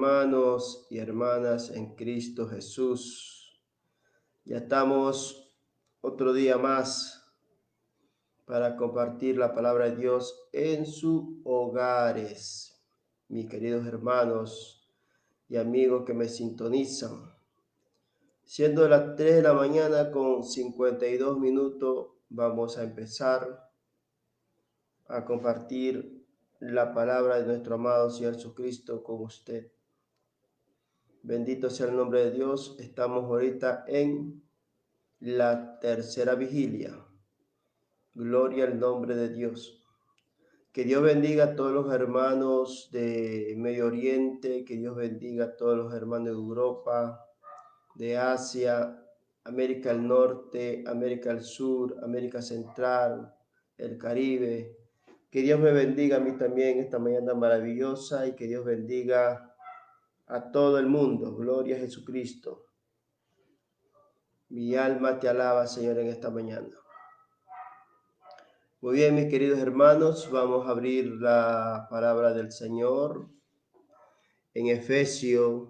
Hermanos y hermanas en Cristo Jesús, ya estamos otro día más para compartir la palabra de Dios en sus hogares. Mis queridos hermanos y amigos que me sintonizan, siendo las 3 de la mañana con 52 minutos, vamos a empezar a compartir la palabra de nuestro amado Señor Jesucristo con usted. Bendito sea el nombre de Dios. Estamos ahorita en la tercera vigilia. Gloria al nombre de Dios. Que Dios bendiga a todos los hermanos de Medio Oriente, que Dios bendiga a todos los hermanos de Europa, de Asia, América del Norte, América del Sur, América Central, el Caribe. Que Dios me bendiga a mí también esta mañana maravillosa y que Dios bendiga a todo el mundo. Gloria a Jesucristo. Mi alma te alaba, Señor, en esta mañana. Muy bien, mis queridos hermanos, vamos a abrir la palabra del Señor en Efesios,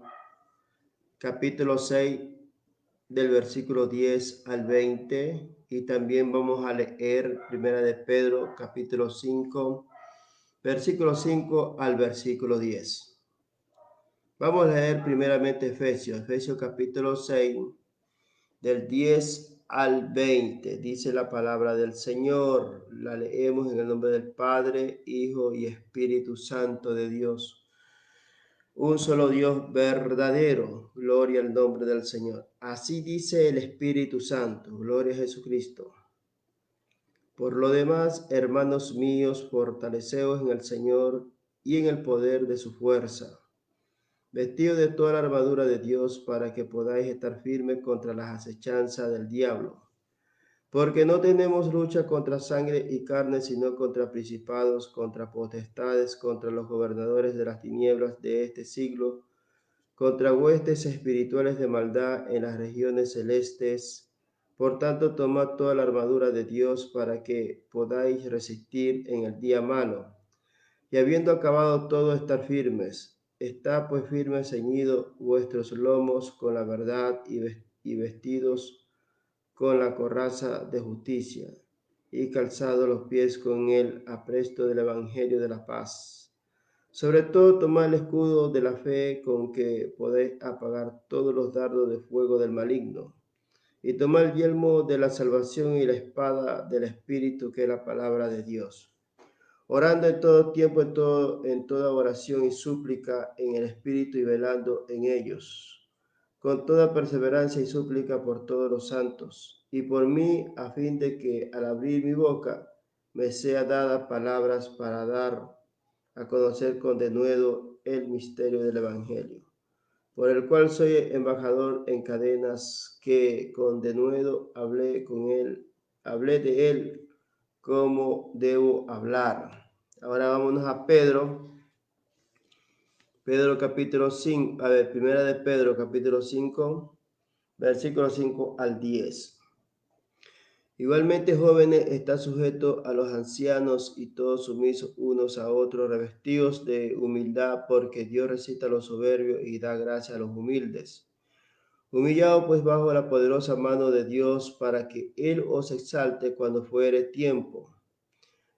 capítulo 6, del versículo 10 al 20, y también vamos a leer Primera de Pedro, capítulo 5, versículo 5 al versículo 10. Vamos a leer primeramente Efesios capítulo 6, del 10 al 20, dice la palabra del Señor. La leemos en el nombre del Padre, Hijo y Espíritu Santo de Dios. Un solo Dios verdadero. Gloria al nombre del Señor. Así dice el Espíritu Santo. Gloria a Jesucristo. Por lo demás, hermanos míos, fortaleceos en el Señor y en el poder de su fuerza. Vestido de toda la armadura de Dios para que podáis estar firmes contra las acechanzas del diablo. Porque no tenemos lucha contra sangre y carne, sino contra principados, contra potestades, contra los gobernadores de las tinieblas de este siglo, contra huestes espirituales de maldad en las regiones celestes. Por tanto, tomad toda la armadura de Dios para que podáis resistir en el día malo. Y habiendo acabado todo, estar firmes. Está pues firmes, ceñidos vuestros lomos con la verdad y vestidos con la coraza de justicia, y calzado los pies con el apresto del evangelio de la paz. Sobre todo, tomad el escudo de la fe con que podéis apagar todos los dardos de fuego del maligno, y tomad el yelmo de la salvación y la espada del Espíritu, que es la palabra de Dios. Orando en todo tiempo, en toda oración y súplica en el Espíritu, y velando en ellos, con toda perseverancia y súplica por todos los santos, y por mí, a fin de que al abrir mi boca me sea dada palabras para dar a conocer con denuedo el misterio del Evangelio, por el cual soy embajador en cadenas, que con denuedo hablé de él como debo hablar. Ahora vámonos a Pedro capítulo 5, primera de Pedro capítulo 5, versículo 5 al 10. Igualmente, jóvenes, está sujeto a los ancianos y todos sumisos unos a otros, revestidos de humildad, porque Dios resiste a los soberbios y da gracia a los humildes. Humillado pues bajo la poderosa mano de Dios, para que Él os exalte cuando fuere tiempo,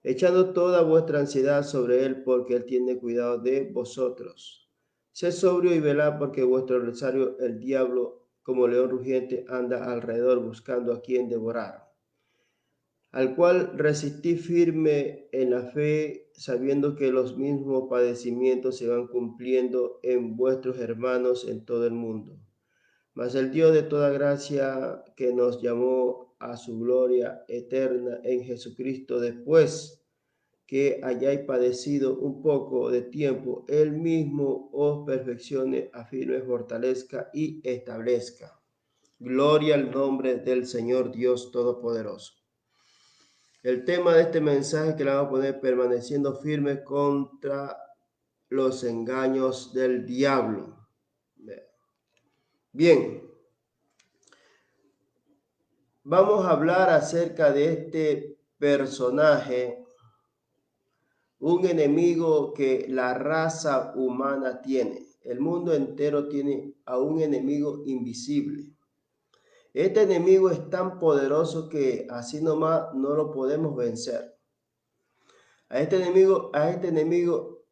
echando toda vuestra ansiedad sobre Él, porque Él tiene cuidado de vosotros. Sed sobrio y velad, porque vuestro adversario, el diablo, como león rugiente, anda alrededor buscando a quien devorar, al cual resistid firme en la fe, sabiendo que los mismos padecimientos se van cumpliendo en vuestros hermanos en todo el mundo. Mas el Dios de toda gracia, que nos llamó a su gloria eterna en Jesucristo, después que hayáis padecido un poco de tiempo, Él mismo os perfeccione, afirme, fortalezca y establezca. Gloria al nombre del Señor Dios Todopoderoso. El tema de este mensaje que le vamos a poner: permaneciendo firmes contra los engaños del diablo. Bien, vamos a hablar acerca de este personaje, un enemigo que la raza humana tiene. el mundo entero tiene a un enemigo invisible. Este enemigo es tan poderoso que así nomás no lo podemos vencer. A este enemigo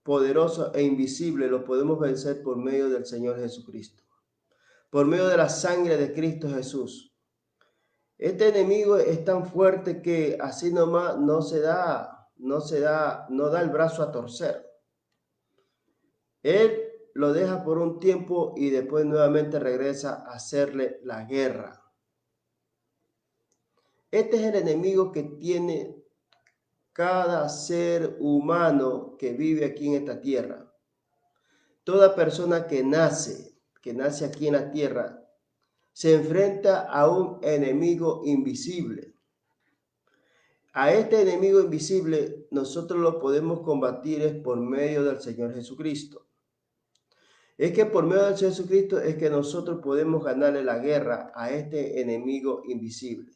poderoso e invisible lo podemos vencer por medio del Señor Jesucristo, por medio de la sangre de Cristo Jesús. Este enemigo es tan fuerte que así nomás no da el brazo a torcer. Él lo deja por un tiempo y después nuevamente regresa a hacerle la guerra. Este es el enemigo que tiene cada ser humano que vive aquí en esta tierra. Toda persona que nace aquí en la tierra, se enfrenta a un enemigo invisible. A este enemigo invisible nosotros lo podemos combatir por medio del Señor Jesucristo. Es que por medio del Señor Jesucristo es que nosotros podemos ganarle la guerra a este enemigo invisible.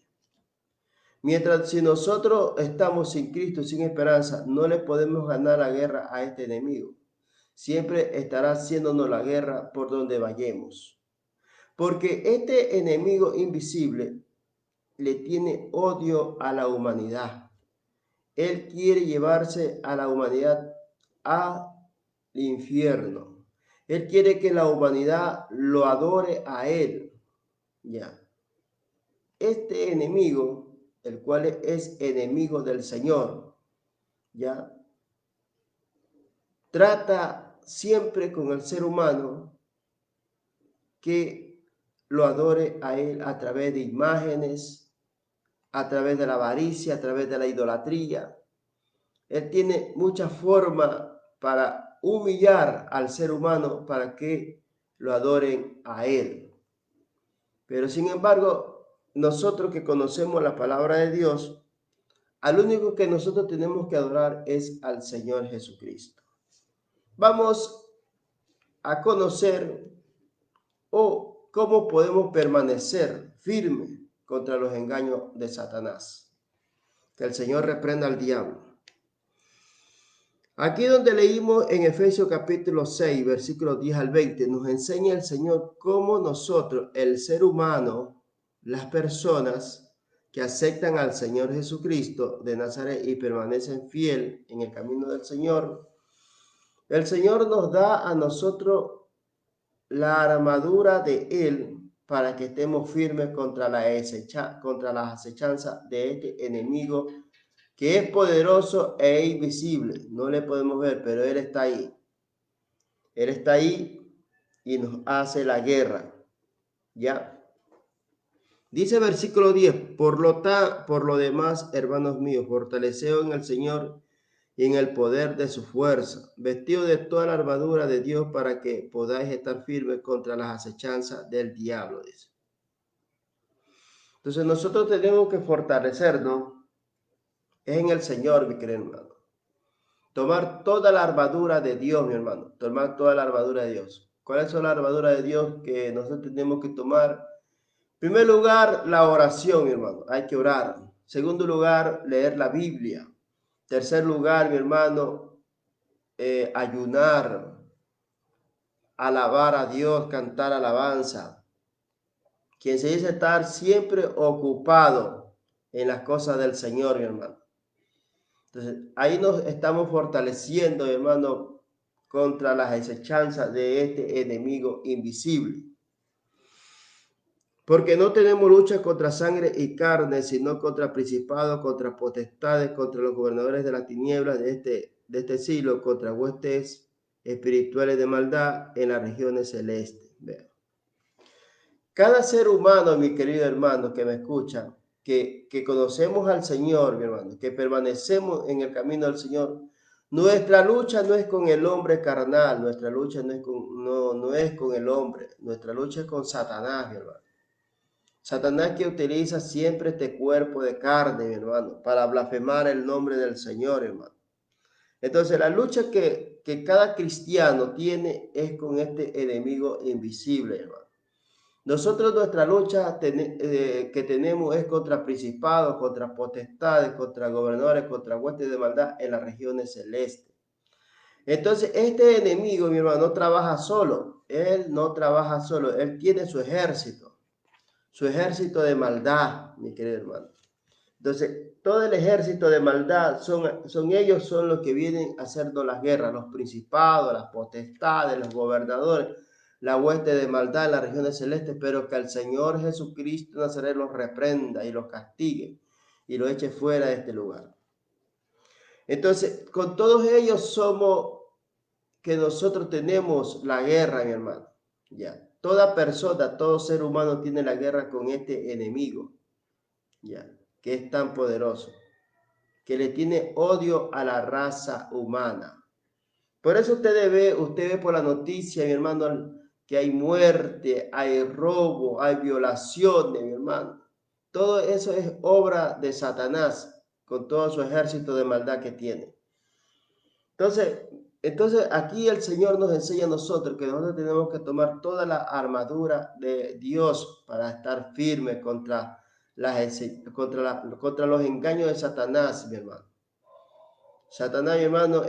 Mientras si nosotros estamos sin Cristo, sin esperanza, no le podemos ganar la guerra a este enemigo. Siempre estará haciéndonos la guerra por donde vayamos. Porque este enemigo invisible le tiene odio a la humanidad. Él quiere llevarse a la humanidad al infierno. Él quiere que la humanidad lo adore a él. Ya. Este enemigo, el cual es enemigo del Señor, ya, trata siempre con el ser humano que lo adore a él a través de imágenes, a través de la avaricia, a través de la idolatría. Él tiene muchas formas para humillar al ser humano para que lo adoren a él. Pero sin embargo, nosotros que conocemos la palabra de Dios, al único que nosotros tenemos que adorar es al Señor Jesucristo. Vamos a conocer cómo podemos permanecer firmes contra los engaños de Satanás. Que el Señor reprenda al diablo. Aquí donde leímos en Efesios capítulo 6, versículos 10 al 20, nos enseña el Señor cómo nosotros, el ser humano, las personas que aceptan al Señor Jesucristo de Nazaret y permanecen fiel en el camino del Señor, el Señor nos da a nosotros la armadura de Él para que estemos firmes contra las acechanzas de este enemigo que es poderoso e invisible. No le podemos ver, pero Él está ahí. Él está ahí y nos hace la guerra. ¿Ya? Dice versículo 10, por lo demás, hermanos míos, fortaleceos en el Señor y en el poder de su fuerza, vestidos de toda la armadura de Dios para que podáis estar firmes contra las acechanzas del diablo. Dice. Entonces nosotros tenemos que fortalecernos en el Señor, mi querido hermano. Tomar toda la armadura de Dios, mi hermano. Tomar toda la armadura de Dios. ¿Cuáles son las armaduras de Dios que nosotros tenemos que tomar? En primer lugar, la oración, mi hermano. Hay que orar. En segundo lugar, leer la Biblia. En tercer lugar, mi hermano, ayunar, alabar a Dios, cantar alabanza. Quien se dice estar siempre ocupado en las cosas del Señor, mi hermano. Entonces, ahí nos estamos fortaleciendo, hermano, contra las acechanzas de este enemigo invisible. Porque no tenemos lucha contra sangre y carne, sino contra principados, contra potestades, contra los gobernadores de las tinieblas de este siglo, contra huestes espirituales de maldad en las regiones celestes. Vean. Cada ser humano, mi querido hermano que me escucha, que conocemos al Señor, mi hermano, que permanecemos en el camino del Señor, nuestra lucha no es con el hombre carnal, nuestra lucha no es con el hombre, nuestra lucha es con Satanás, mi hermano. Satanás que utiliza siempre este cuerpo de carne, mi hermano, para blasfemar el nombre del Señor, hermano. Entonces, la lucha que cada cristiano tiene es con este enemigo invisible, hermano. Nosotros nuestra lucha que tenemos es contra principados, contra potestades, contra gobernadores, contra huestes de maldad en las regiones celestes. Entonces, este enemigo, mi hermano, no trabaja solo. Él no trabaja solo. Él tiene su ejército de maldad, mi querido hermano. Entonces, todo el ejército de maldad son ellos, son los que vienen a hacernos las guerras, los principados, las potestades, los gobernadores, la hueste de maldad en las regiones celestes, pero que el Señor Jesucristo Nazaret los reprenda y los castigue y los eche fuera de este lugar. Entonces, con todos ellos somos que nosotros tenemos la guerra, mi hermano. Ya, toda persona, todo ser humano tiene la guerra con este enemigo, ya, que es tan poderoso, que le tiene odio a la raza humana. Por eso usted ve por la noticia, mi hermano, que hay muerte, hay robo, hay violaciones, mi hermano. Todo eso es obra de Satanás con todo su ejército de maldad que tiene. Entonces aquí el Señor nos enseña a nosotros que nosotros tenemos que tomar toda la armadura de Dios para estar firmes contra los engaños de Satanás, mi hermano. Satanás, mi hermano,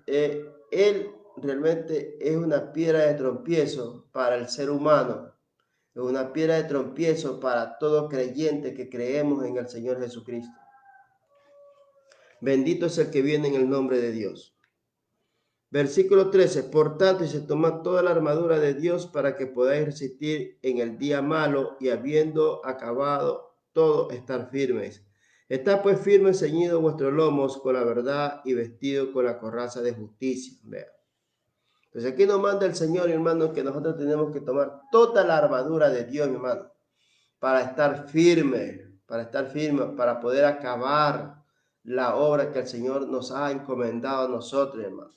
él realmente es una piedra de tropiezo para el ser humano. Es una piedra de tropiezo para todo creyente que creemos en el Señor Jesucristo. Bendito es el que viene en el nombre de Dios. Versículo 13. Por tanto, y se toma toda la armadura de Dios para que podáis resistir en el día malo y habiendo acabado todo, estar firmes. Está pues firmes, ceñidos vuestros lomos con la verdad y vestido con la coraza de justicia. Vea. Entonces aquí nos manda el Señor, hermano, que nosotros tenemos que tomar toda la armadura de Dios, hermano, para estar firmes, para poder acabar la obra que el Señor nos ha encomendado a nosotros, hermano.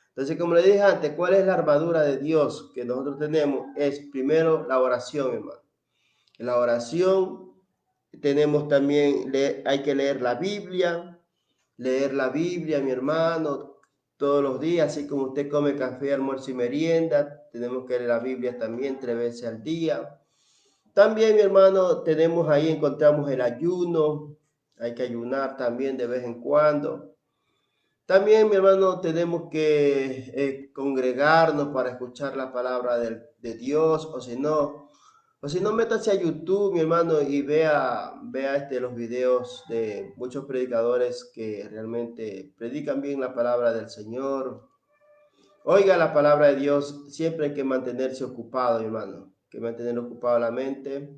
Entonces, como le dije antes, ¿cuál es la armadura de Dios que nosotros tenemos? Es primero la oración, hermano. En la oración tenemos también, hay que leer la Biblia, mi hermano, todos los días, así como usted come café, almuerzo y merienda, tenemos que leer la Biblia también 3 veces al día. También, mi hermano, encontramos el ayuno, hay que ayunar también de vez en cuando. También, mi hermano, tenemos que congregarnos para escuchar la palabra de Dios, o si no, métase a YouTube, mi hermano, y vea los videos de muchos predicadores que realmente predican bien la palabra del Señor. Oiga la palabra de Dios, siempre hay que mantenerse ocupado, hermano, que mantener ocupada la mente,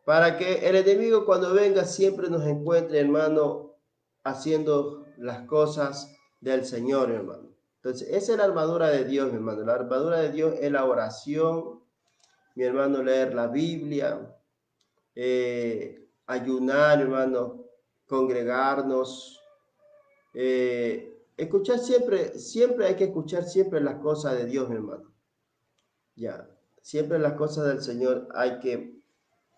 para que el enemigo cuando venga siempre nos encuentre, hermano, haciendo las cosas del Señor, hermano. Entonces, esa es la armadura de Dios, mi hermano. La armadura de Dios es la oración, mi hermano, leer la Biblia, ayunar, hermano, congregarnos, escuchar siempre hay que escuchar siempre las cosas de Dios, mi hermano. Ya, siempre las cosas del Señor hay que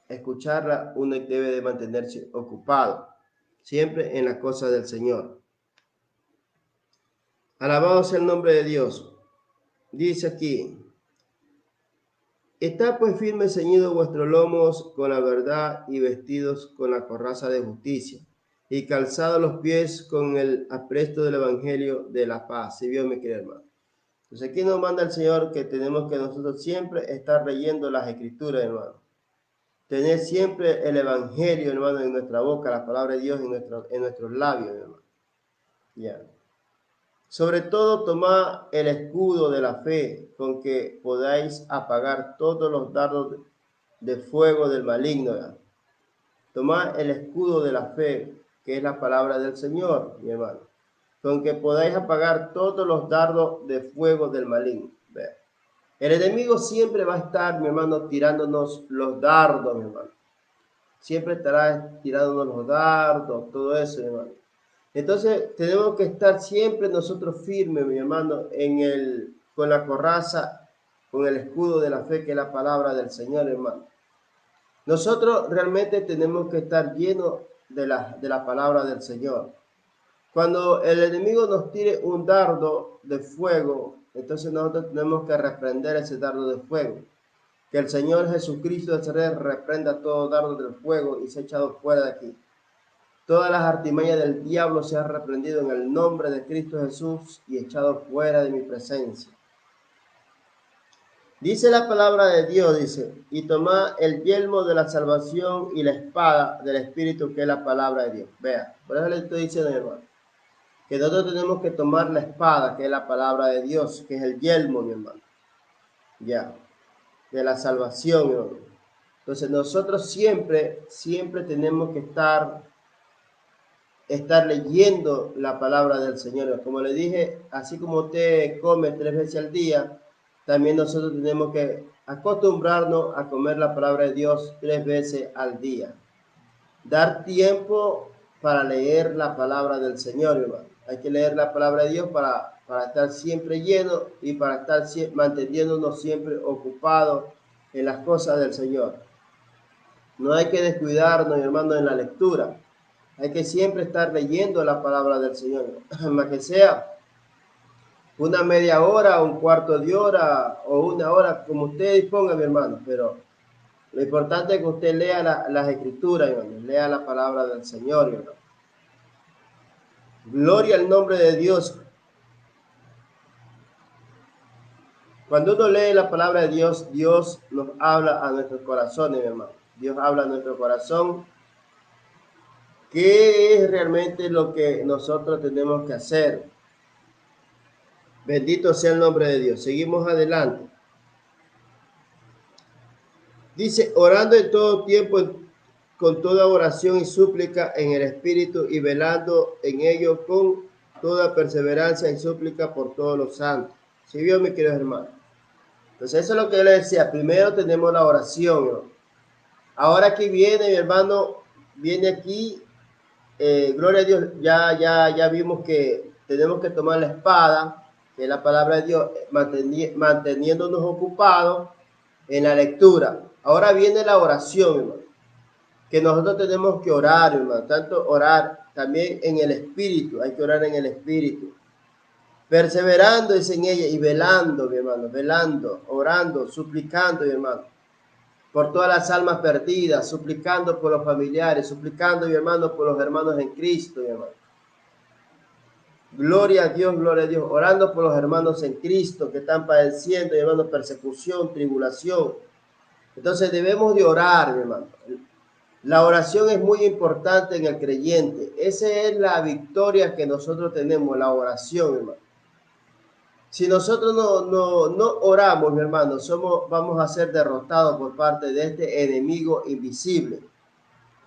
escucharla, uno debe de mantenerse ocupado, siempre en las cosas del Señor. Alabado sea el nombre de Dios. Dice aquí, está pues firme ceñidos vuestros lomos con la verdad y vestidos con la coraza de justicia y calzados los pies con el apresto del evangelio de la paz. ¿Sí vio, mi querido hermano? Entonces aquí nos manda el Señor que tenemos que nosotros siempre estar leyendo las escrituras, hermano. Tener siempre el evangelio, hermano, en nuestra boca, la palabra de Dios en nuestros labios, hermano. Ya. Sobre todo, tomad el escudo de la fe, con que podáis apagar todos los dardos de fuego del maligno. ¿Ya? Tomad el escudo de la fe, que es la palabra del Señor, mi hermano, con que podáis apagar todos los dardos de fuego del maligno. ¿Ve? El enemigo siempre va a estar, mi hermano, tirándonos los dardos, mi hermano. Siempre estará tirándonos los dardos, todo eso, mi hermano. Entonces tenemos que estar siempre nosotros firmes, mi hermano, con la coraza, con el escudo de la fe, que es la palabra del Señor, hermano. Nosotros realmente tenemos que estar llenos de la palabra del Señor. Cuando el enemigo nos tire un dardo de fuego, entonces nosotros tenemos que reprender ese dardo de fuego. Que el Señor Jesucristo de Nazaret reprenda todo dardo del fuego y se ha echado fuera de aquí. Todas las artimañas del diablo se han reprendido en el nombre de Cristo Jesús y echado fuera de mi presencia. Dice la palabra de Dios, dice, y toma el yelmo de la salvación y la espada del Espíritu, que es la palabra de Dios. Vea, por eso le estoy diciendo, mi hermano, que nosotros tenemos que tomar la espada, que es la palabra de Dios, que es el yelmo, mi hermano, ya, de la salvación, mi hermano. Entonces nosotros siempre tenemos que estar leyendo la palabra del Señor. Como le dije, así como usted come 3 veces al día, también nosotros tenemos que acostumbrarnos a comer la palabra de Dios 3 veces al día. Dar tiempo para leer la palabra del Señor, hermano. Hay que leer la palabra de Dios para estar siempre lleno y para estar manteniéndonos siempre ocupados en las cosas del Señor. No hay que descuidarnos, hermano, en la lectura. Hay que siempre estar leyendo la palabra del Señor, más que sea una media hora, un cuarto de hora o una hora, como usted disponga, mi hermano. Pero lo importante es que usted lea las escrituras, hermano, lea la palabra del Señor, hermano. Gloria al nombre de Dios. Cuando uno lee la palabra de Dios, Dios nos habla a nuestros corazones, mi hermano. Dios habla a nuestro corazón. ¿Qué es realmente lo que nosotros tenemos que hacer? Bendito sea el nombre de Dios. Seguimos adelante. Dice, orando en todo tiempo, con toda oración y súplica en el Espíritu y velando en ello con toda perseverancia y súplica por todos los santos. ¿Sí vio, mi querido hermano? Entonces eso es lo que yo le decía. Primero tenemos la oración, ¿no? Ahora aquí viene, mi hermano, viene aquí, gloria a Dios, ya vimos que tenemos que tomar la espada, que es la palabra de Dios, manteniéndonos ocupados en la lectura. Ahora viene la oración, hermano, que nosotros tenemos que orar, hermano, tanto orar también en el Espíritu, hay que orar en el Espíritu, perseverando es en ella y velando, mi hermano, velando, orando, suplicando, mi hermano, por todas las almas perdidas, suplicando por los familiares, suplicando, mi hermano, por los hermanos en Cristo, mi hermano. Gloria a Dios, orando por los hermanos en Cristo que están padeciendo, mi hermano, persecución, tribulación. Entonces debemos de orar, mi hermano. La oración es muy importante en el creyente. Esa es la victoria que nosotros tenemos, la oración, hermano. Si nosotros no oramos, mi hermano, vamos a ser derrotados por parte de este enemigo invisible.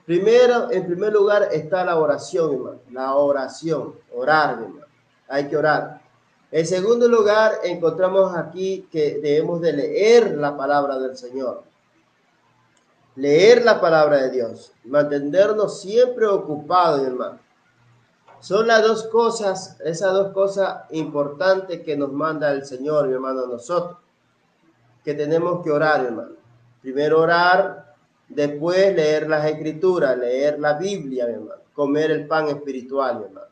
Primero, en primer lugar, está la oración, hermano. La oración, orar, hermano. Hay que orar. En segundo lugar, encontramos aquí que debemos de leer la palabra del Señor. Leer la palabra de Dios. Mantenernos siempre ocupados, hermano. Son las dos cosas, esas dos cosas importantes que nos manda el Señor, mi hermano, a nosotros. Que tenemos que orar, hermano. Primero orar, después leer las escrituras, leer la Biblia, mi hermano. Comer el pan espiritual, mi hermano.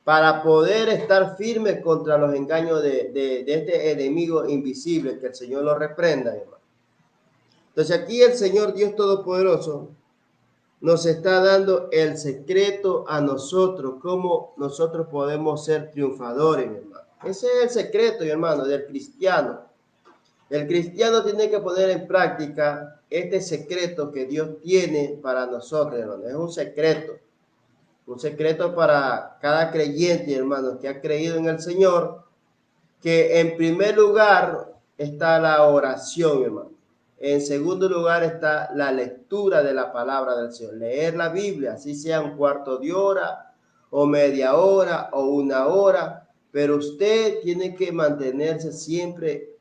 Para poder estar firme contra los engaños de este enemigo invisible, que el Señor lo reprenda, mi hermano. Entonces aquí el Señor Dios Todopoderoso nos está dando el secreto a nosotros, cómo nosotros podemos ser triunfadores, mi hermano. Ese es el secreto, mi hermano, del cristiano. El cristiano tiene que poner en práctica este secreto que Dios tiene para nosotros, hermano. Es un secreto para cada creyente, hermano, que ha creído en el Señor, que en primer lugar está la oración, hermano. En segundo lugar está la lectura de la palabra del Señor. Leer la Biblia, así sea un cuarto de hora o media hora o una hora, pero usted tiene que mantenerse siempre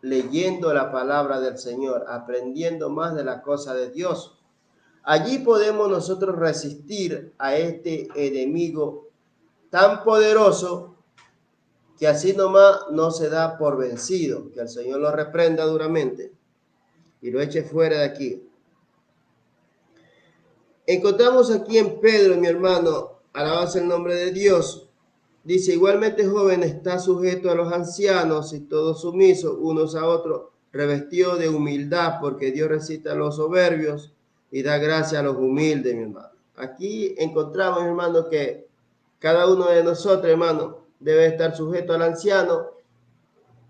leyendo la palabra del Señor, aprendiendo más de la cosa de Dios. Allí podemos nosotros resistir a este enemigo tan poderoso que así nomás no se da por vencido, que el Señor lo reprenda duramente y lo eche fuera de aquí. Encontramos aquí en Pedro, mi hermano, alabado el nombre de Dios. Dice, igualmente joven está sujeto a los ancianos y todos sumisos unos a otros, revestido de humildad, porque Dios resiste a los soberbios y da gracia a los humildes, mi hermano. Aquí encontramos, hermano, que cada uno de nosotros, hermano, debe estar sujeto al anciano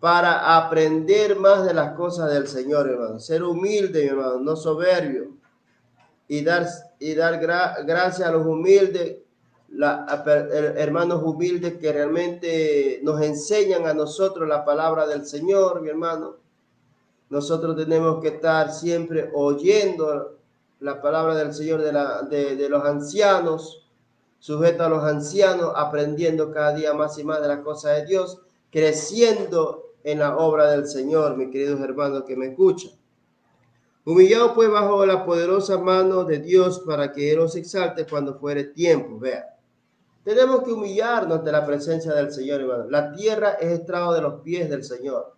para aprender más de las cosas del Señor, hermano. Ser humilde, hermano, no soberbio. Y dar gracias a los humildes, hermanos humildes que realmente nos enseñan a nosotros la palabra del Señor, mi hermano. Nosotros tenemos que estar siempre oyendo la palabra del Señor de los ancianos, sujeto a los ancianos, aprendiendo cada día más y más de las cosas de Dios, creciendo en la obra del Señor, mis queridos hermanos que me escuchan. Humillado pues bajo la poderosa mano de Dios para que Él os exalte cuando fuere tiempo. Vea, tenemos que humillarnos ante la presencia del Señor, hermano. La tierra es estrado de los pies del Señor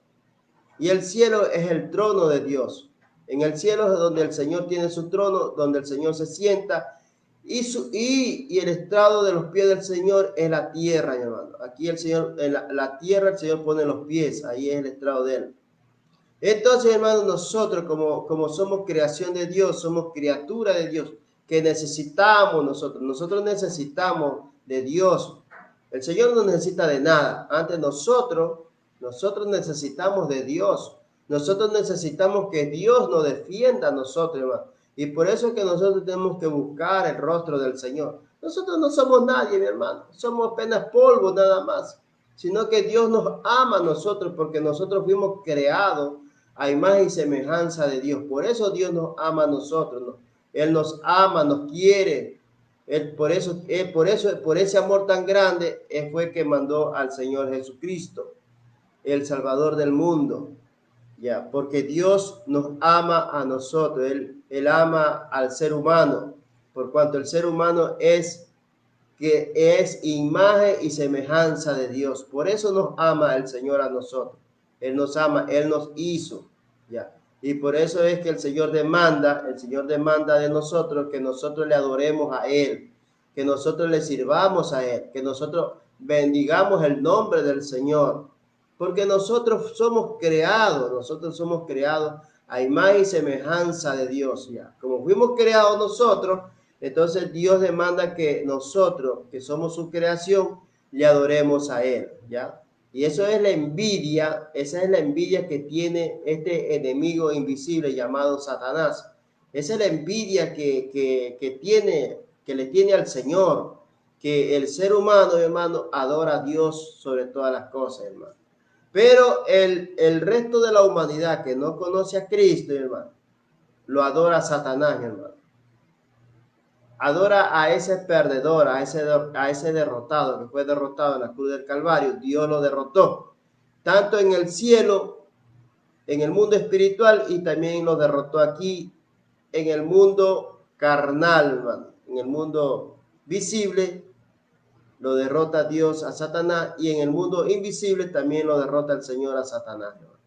y el cielo es el trono de Dios. En el cielo es donde el Señor tiene su trono, donde el Señor se sienta y el estrado de los pies del Señor es la tierra, hermano. Aquí el Señor, en la tierra el Señor pone los pies, ahí es el estrado de Él. Entonces, hermanos, nosotros como somos creación de Dios, somos criatura de Dios, que necesitamos nosotros necesitamos de Dios. El Señor no necesita de nada. Antes nosotros necesitamos de Dios. Nosotros necesitamos que Dios nos defienda a nosotros, hermano. Y por eso es que nosotros tenemos que buscar el rostro del Señor. Nosotros no somos nadie, mi hermano. Somos apenas polvo nada más. Sino que Dios nos ama a nosotros porque nosotros fuimos creados a imagen y semejanza de Dios. Por eso Dios nos ama a nosotros, ¿no? Él nos ama, nos quiere. Por ese amor tan grande, fue que mandó al Señor Jesucristo, el Salvador del mundo. Ya, porque Dios nos ama a nosotros. Él ama al ser humano, por cuanto el ser humano es imagen y semejanza de Dios. Por eso nos ama el Señor a nosotros. Él nos ama, Él nos hizo. Ya. Y por eso es que el Señor demanda de nosotros que nosotros le adoremos a Él, que nosotros le sirvamos a Él, que nosotros bendigamos el nombre del Señor. Porque nosotros somos creados a imagen y semejanza de Dios. Ya. Como fuimos creados nosotros, entonces Dios demanda que nosotros, que somos su creación, le adoremos a Él, ¿ya? Y eso es la envidia, esa es la envidia que tiene este enemigo invisible llamado Satanás. Esa es la envidia que le tiene al Señor, que el ser humano, hermano, adora a Dios sobre todas las cosas, hermano. Pero el resto de la humanidad que no conoce a Cristo, hermano, lo adora a Satanás, hermano. Adora a ese perdedor, a ese derrotado, que fue derrotado en la cruz del Calvario. Dios lo derrotó, tanto en el cielo, en el mundo espiritual, y también lo derrotó aquí, en el mundo carnal, hermano. En el mundo visible, lo derrota Dios a Satanás, y en el mundo invisible también lo derrota el Señor a Satanás, hermano.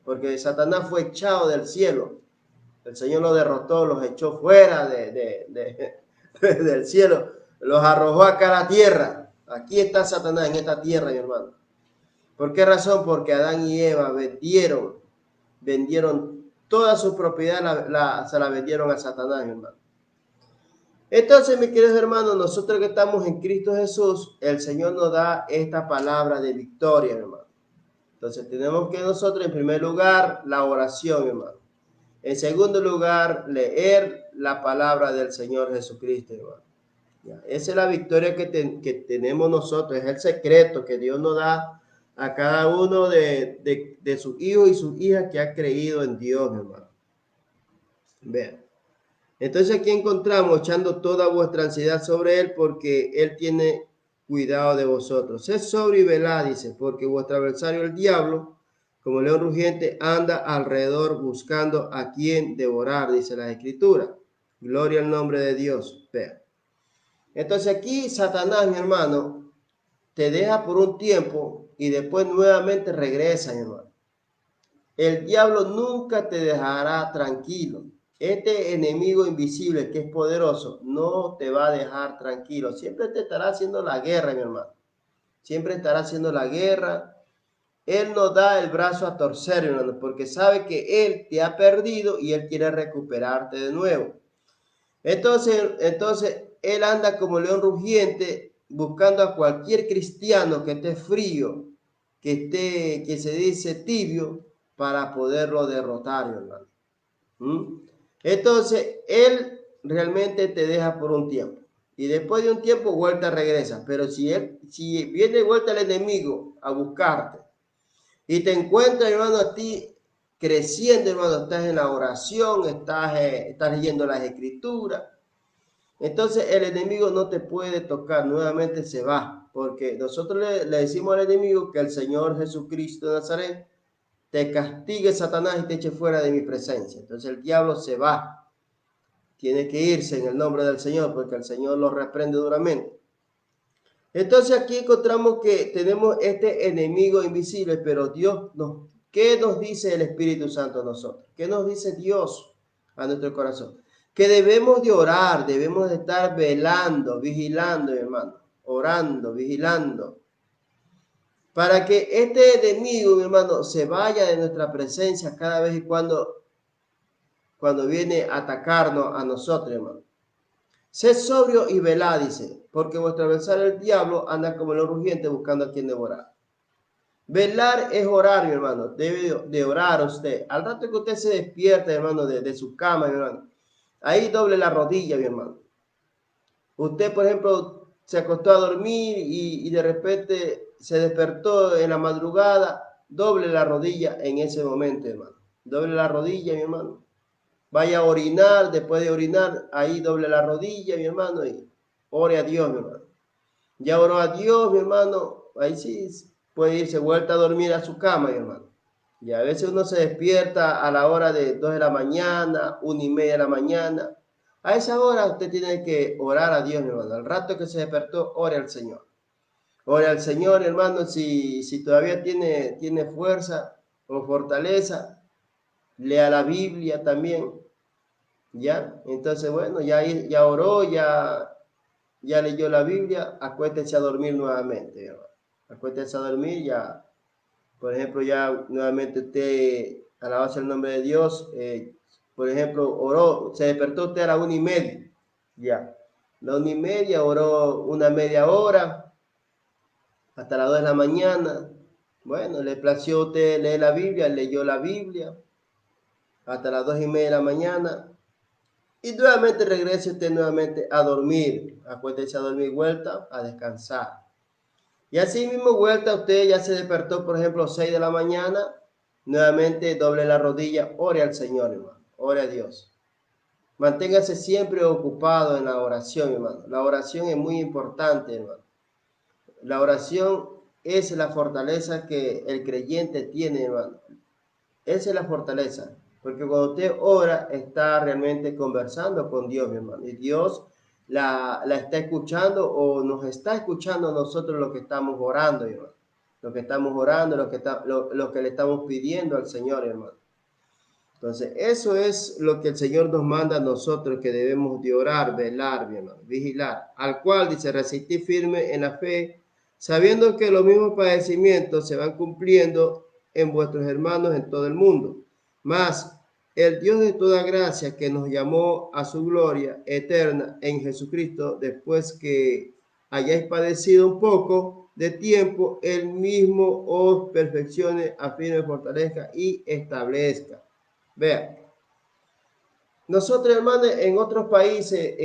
Porque Satanás fue echado del cielo. El Señor los derrotó, los echó fuera del cielo, los arrojó acá a la tierra. Aquí está Satanás en esta tierra, mi hermano. ¿Por qué razón? Porque Adán y Eva vendieron toda su propiedad, se la vendieron a Satanás, mi hermano. Entonces, mis queridos hermanos, nosotros que estamos en Cristo Jesús, el Señor nos da esta palabra de victoria, hermano. Entonces, tenemos que nosotros, en primer lugar, la oración, hermano. En segundo lugar, leer la palabra del Señor Jesucristo, hermano. Ya, esa es la victoria que tenemos nosotros, es el secreto que Dios nos da a cada uno de sus hijos y sus hijas que ha creído en Dios, hermano. Vean. Entonces aquí encontramos echando toda vuestra ansiedad sobre Él porque Él tiene cuidado de vosotros. Sed sobrio y velad, dice, porque vuestro adversario el diablo, como león rugiente, anda alrededor buscando a quien devorar, dice la Escritura. Gloria al nombre de Dios. Vean. Entonces aquí Satanás, mi hermano, te deja por un tiempo y después nuevamente regresa, mi hermano. El diablo nunca te dejará tranquilo. Este enemigo invisible que es poderoso no te va a dejar tranquilo. Siempre te estará haciendo la guerra, mi hermano. Siempre estará haciendo la guerra. Él no da el brazo a torcer, hermano, porque sabe que Él te ha perdido y Él quiere recuperarte de nuevo. Entonces él anda como león rugiente buscando a cualquier cristiano que esté frío, que se dice tibio, para poderlo derrotar, hermano. Entonces, él realmente te deja por un tiempo. Y después de un tiempo, vuelta regresa. Pero si viene de vuelta el enemigo a buscarte y te encuentra, hermano, a ti creciendo, hermano, estás en la oración, estás leyendo las escrituras, entonces el enemigo no te puede tocar, nuevamente se va, porque nosotros le decimos al enemigo que el Señor Jesucristo de Nazaret te castigue, Satanás, y te eche fuera de mi presencia. Entonces el diablo se va, tiene que irse en el nombre del Señor, porque el Señor lo reprende duramente. Entonces aquí encontramos que tenemos este enemigo invisible, pero Dios nos, ¿qué nos dice el Espíritu Santo a nosotros? ¿Qué nos dice Dios a nuestro corazón? Que debemos de orar, debemos de estar velando, vigilando, hermano, orando, vigilando, para que este enemigo, mi hermano, se vaya de nuestra presencia cada vez y cuando viene a atacarnos a nosotros, hermano. Sed sobrio y velad, dice, porque vuestro adversario el diablo anda como león rugiente buscando a quien devorar. Velar es orar, mi hermano. Debe de orar usted. Al rato que usted se despierta, hermano, de su cama, mi hermano, ahí doble la rodilla, mi hermano. Usted, por ejemplo, se acostó a dormir y de repente se despertó en la madrugada, doble la rodilla en ese momento, hermano. Doble la rodilla, mi hermano. Vaya a orinar, después de orinar, ahí doble la rodilla, mi hermano, y ore a Dios, mi hermano. Ya oró a Dios, mi hermano, ahí sí puede irse vuelta a dormir a su cama, mi hermano. Y a veces uno se despierta a la hora de 2 de la mañana, 1:30 de la mañana. A esa hora usted tiene que orar a Dios, mi hermano. Al rato que se despertó, ore al Señor. Ore al Señor, hermano, si todavía tiene fuerza o fortaleza, lea la Biblia también. ¿Ya? Entonces, bueno, ya oró, ya leyó la Biblia, acuéstese a dormir nuevamente, hermano. Acuéstese a dormir, ya, por ejemplo, ya nuevamente usted alabase el nombre de Dios, por ejemplo, oró, se despertó usted a la 1:30, ya, la 1:30, oró una media hora, hasta las 2 de la mañana, bueno, le plació a usted leer la Biblia, leyó la Biblia, hasta las 2:30 de la mañana, y nuevamente regrese usted nuevamente a dormir, acuérdese a dormir, vuelta a descansar. Y así mismo vuelta usted ya se despertó, por ejemplo, 6 de la mañana, nuevamente doble la rodilla, ore al Señor, hermano, ore a Dios. Manténgase siempre ocupado en la oración, hermano. La oración es muy importante, hermano. La oración es la fortaleza que el creyente tiene, hermano. Esa es la fortaleza, porque cuando usted ora, está realmente conversando con Dios, mi hermano, y Dios la está escuchando o nos está escuchando a nosotros lo que estamos orando, hermano. Lo que estamos orando, lo que le estamos pidiendo al Señor, hermano. Entonces, eso es lo que el Señor nos manda a nosotros, que debemos de orar, velar, mi hermano, vigilar, al cual dice, resistir firme en la fe, sabiendo que los mismos padecimientos se van cumpliendo en vuestros hermanos en todo el mundo. Mas el Dios de toda gracia, que nos llamó a su gloria eterna en Jesucristo, después que hayáis padecido un poco de tiempo, él mismo os perfeccione, afirme, fortalezca y establezca. Vea, nosotros, hermanos, en otros países,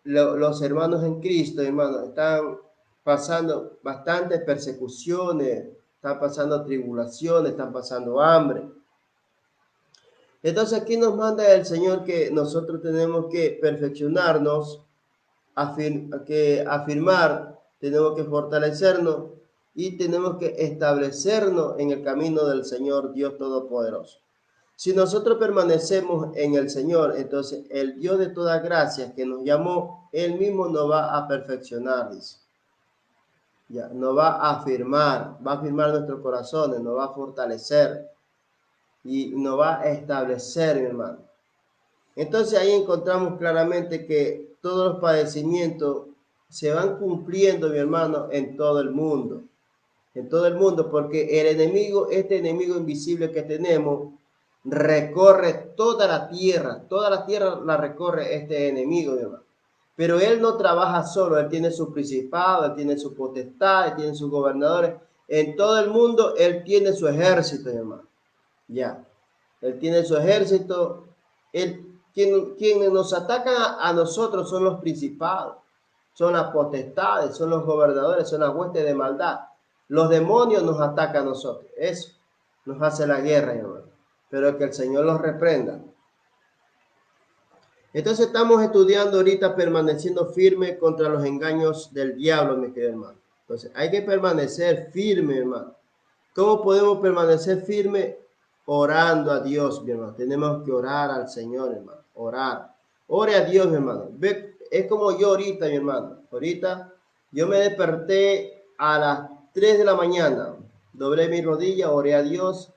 los hermanos en Cristo, hermanos, están pasando bastantes persecuciones, están pasando tribulaciones, están pasando hambre. Entonces aquí nos manda el Señor que nosotros tenemos que perfeccionarnos, afirmar, tenemos que fortalecernos y tenemos que establecernos en el camino del Señor Dios Todopoderoso. Si nosotros permanecemos en el Señor, entonces el Dios de toda gracia que nos llamó, Él mismo nos va a perfeccionar, dice. Ya, nos va a afirmar nuestros corazones, nos va a fortalecer y nos va a establecer, mi hermano. Entonces ahí encontramos claramente que todos los padecimientos se van cumpliendo, mi hermano, en todo el mundo. En todo el mundo, porque el enemigo, este enemigo invisible que tenemos, recorre toda la tierra la recorre este enemigo, mi hermano. Pero Él no trabaja solo, Él tiene su principado, Él tiene su potestad, Él tiene sus gobernadores. En todo el mundo Él tiene su ejército, hermano. Ya, Él tiene su ejército. Quienes nos atacan a nosotros son los principados, son las potestades, son los gobernadores, son las huestes de maldad. Los demonios nos atacan a nosotros. Eso nos hace la guerra, hermano. Pero que el Señor los reprenda. Entonces estamos estudiando ahorita permaneciendo firme contra los engaños del diablo, mi querido hermano. Entonces hay que permanecer firme, hermano. ¿Cómo podemos permanecer firme? Orando a Dios, mi hermano. Tenemos que orar al Señor, hermano. Orar. Ore a Dios, mi hermano. Ve, es como yo ahorita, mi hermano. Ahorita yo me desperté a las 3 de la mañana. Doblé mi rodilla, oré a Dios.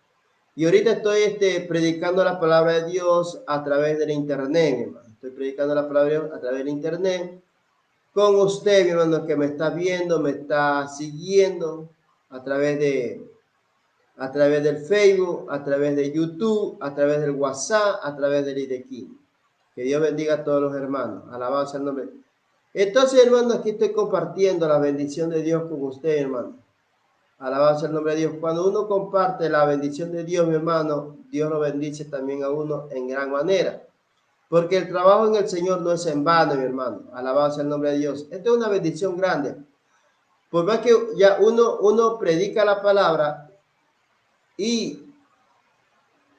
Y ahorita estoy predicando la palabra de Dios a través del internet, mi hermano. Estoy predicando la palabra de Dios a través del internet. Con usted, mi hermano, que me está viendo, me está siguiendo a través del Facebook, a través de YouTube, a través del WhatsApp, a través del IDEQUI. Que Dios bendiga a todos los hermanos. Alabanza al nombre. Entonces, hermano, aquí estoy compartiendo la bendición de Dios con usted, hermano. Alabanza al nombre de Dios. Cuando uno comparte la bendición de Dios, mi hermano, Dios lo bendice también a uno en gran manera. Porque el trabajo en el Señor no es en vano, mi hermano. Alabanza al nombre de Dios. Esto es una bendición grande. Por más que ya uno predica la palabra y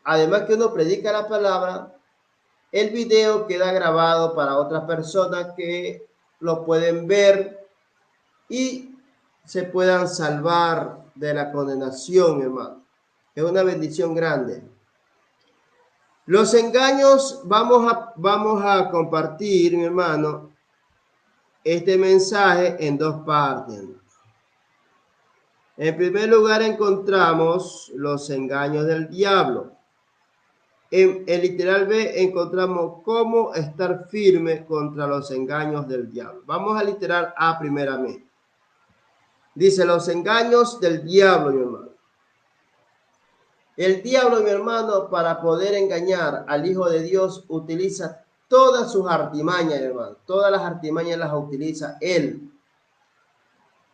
además que uno predica la palabra, el video queda grabado para otras personas que lo pueden ver y se puedan salvar de la condenación, hermano. Es una bendición grande. Los engaños, vamos a compartir, mi hermano, este mensaje en dos partes. En primer lugar encontramos los engaños del diablo. En el literal B encontramos cómo estar firme contra los engaños del diablo. Vamos a literal A primeramente. Dice los engaños del diablo, mi hermano. El diablo, mi hermano, para poder engañar al Hijo de Dios, utiliza todas sus artimañas, hermano. Todas las artimañas las utiliza él.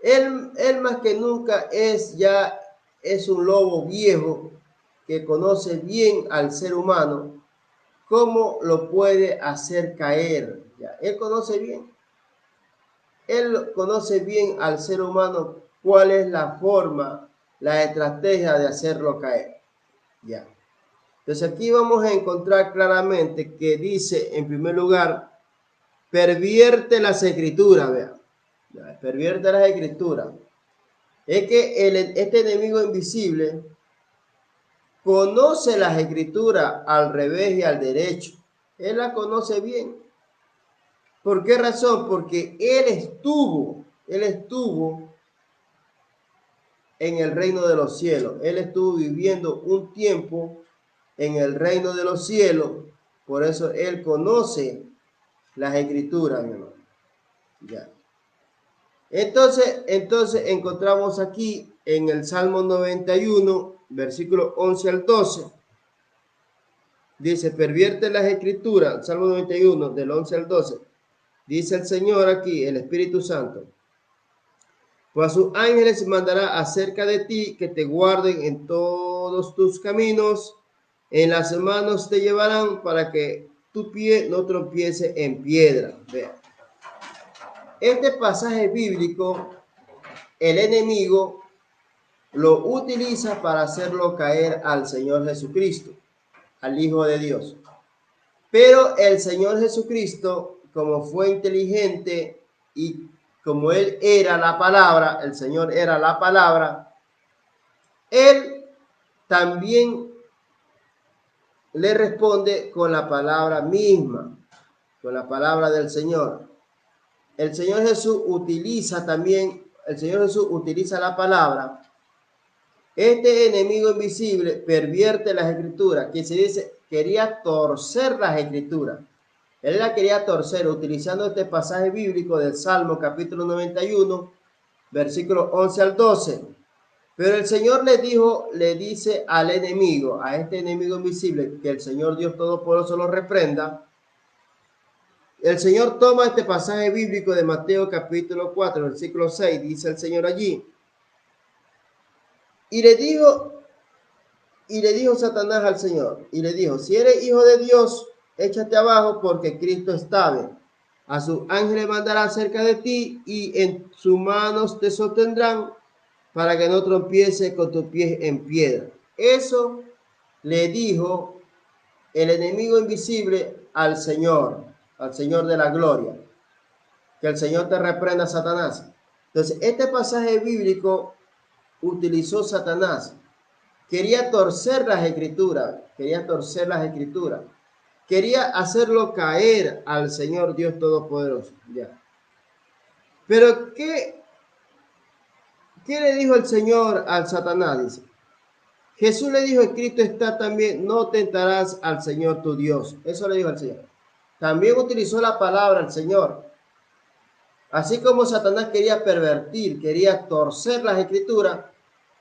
Él más que nunca es un lobo viejo que conoce bien al ser humano, cómo lo puede hacer caer. Ya, él conoce bien al ser humano cuál es la forma, la estrategia de hacerlo caer. Ya. Entonces aquí vamos a encontrar claramente que dice en primer lugar, pervierte las escrituras, vean. Pervierte las escrituras. Es que este enemigo invisible conoce las escrituras al revés y al derecho. Él las conoce bien. ¿Por qué razón? Porque él estuvo en el reino de los cielos. Él estuvo viviendo un tiempo en el reino de los cielos. Por eso él conoce las escrituras, mi hermano. Ya. Entonces encontramos aquí en el Salmo 91, versículo 11 al 12. Dice, pervierte las escrituras, Salmo 91, del 11 al 12. Dice el Señor aquí, el Espíritu Santo. Pues a sus ángeles mandará acerca de ti que te guarden en todos tus caminos. En las manos te llevarán para que tu pie no tropiece en piedra. Vean. Este pasaje bíblico, el enemigo lo utiliza para hacerlo caer al Señor Jesucristo, al Hijo de Dios. Pero el Señor Jesucristo, como fue inteligente y como Él era la palabra, el Señor era la palabra, Él también le responde con la palabra misma, con la palabra del Señor. El Señor Jesús utiliza la palabra. Este enemigo invisible pervierte las escrituras, que se dice, quería torcer las escrituras. Él la quería torcer utilizando este pasaje bíblico del Salmo capítulo 91, versículo 11 al 12. Pero el Señor le dice al enemigo, a este enemigo invisible, que el Señor Dios Todopoderoso lo reprenda. El Señor toma este pasaje bíblico de Mateo capítulo 4, versículo 6, dice el Señor allí, y le dijo Satanás al Señor, y le dijo, si eres hijo de Dios, échate abajo porque Cristo está bien. A sus ángeles mandará cerca de ti y en sus manos te sostendrán para que no trompieces con tus pies en piedra. Eso le dijo el enemigo invisible al Señor de la gloria. Que el Señor te reprenda, Satanás. Entonces, este pasaje bíblico utilizó Satanás. Quería torcer las escrituras, quería hacerlo caer al Señor Dios Todopoderoso. Ya. Pero, ¿qué le dijo el Señor al Satanás? Dice, Jesús le dijo, escrito está también, no tentarás al Señor tu Dios. Eso le dijo el Señor. También utilizó la palabra el Señor. Así como Satanás quería pervertir, quería torcer las escrituras,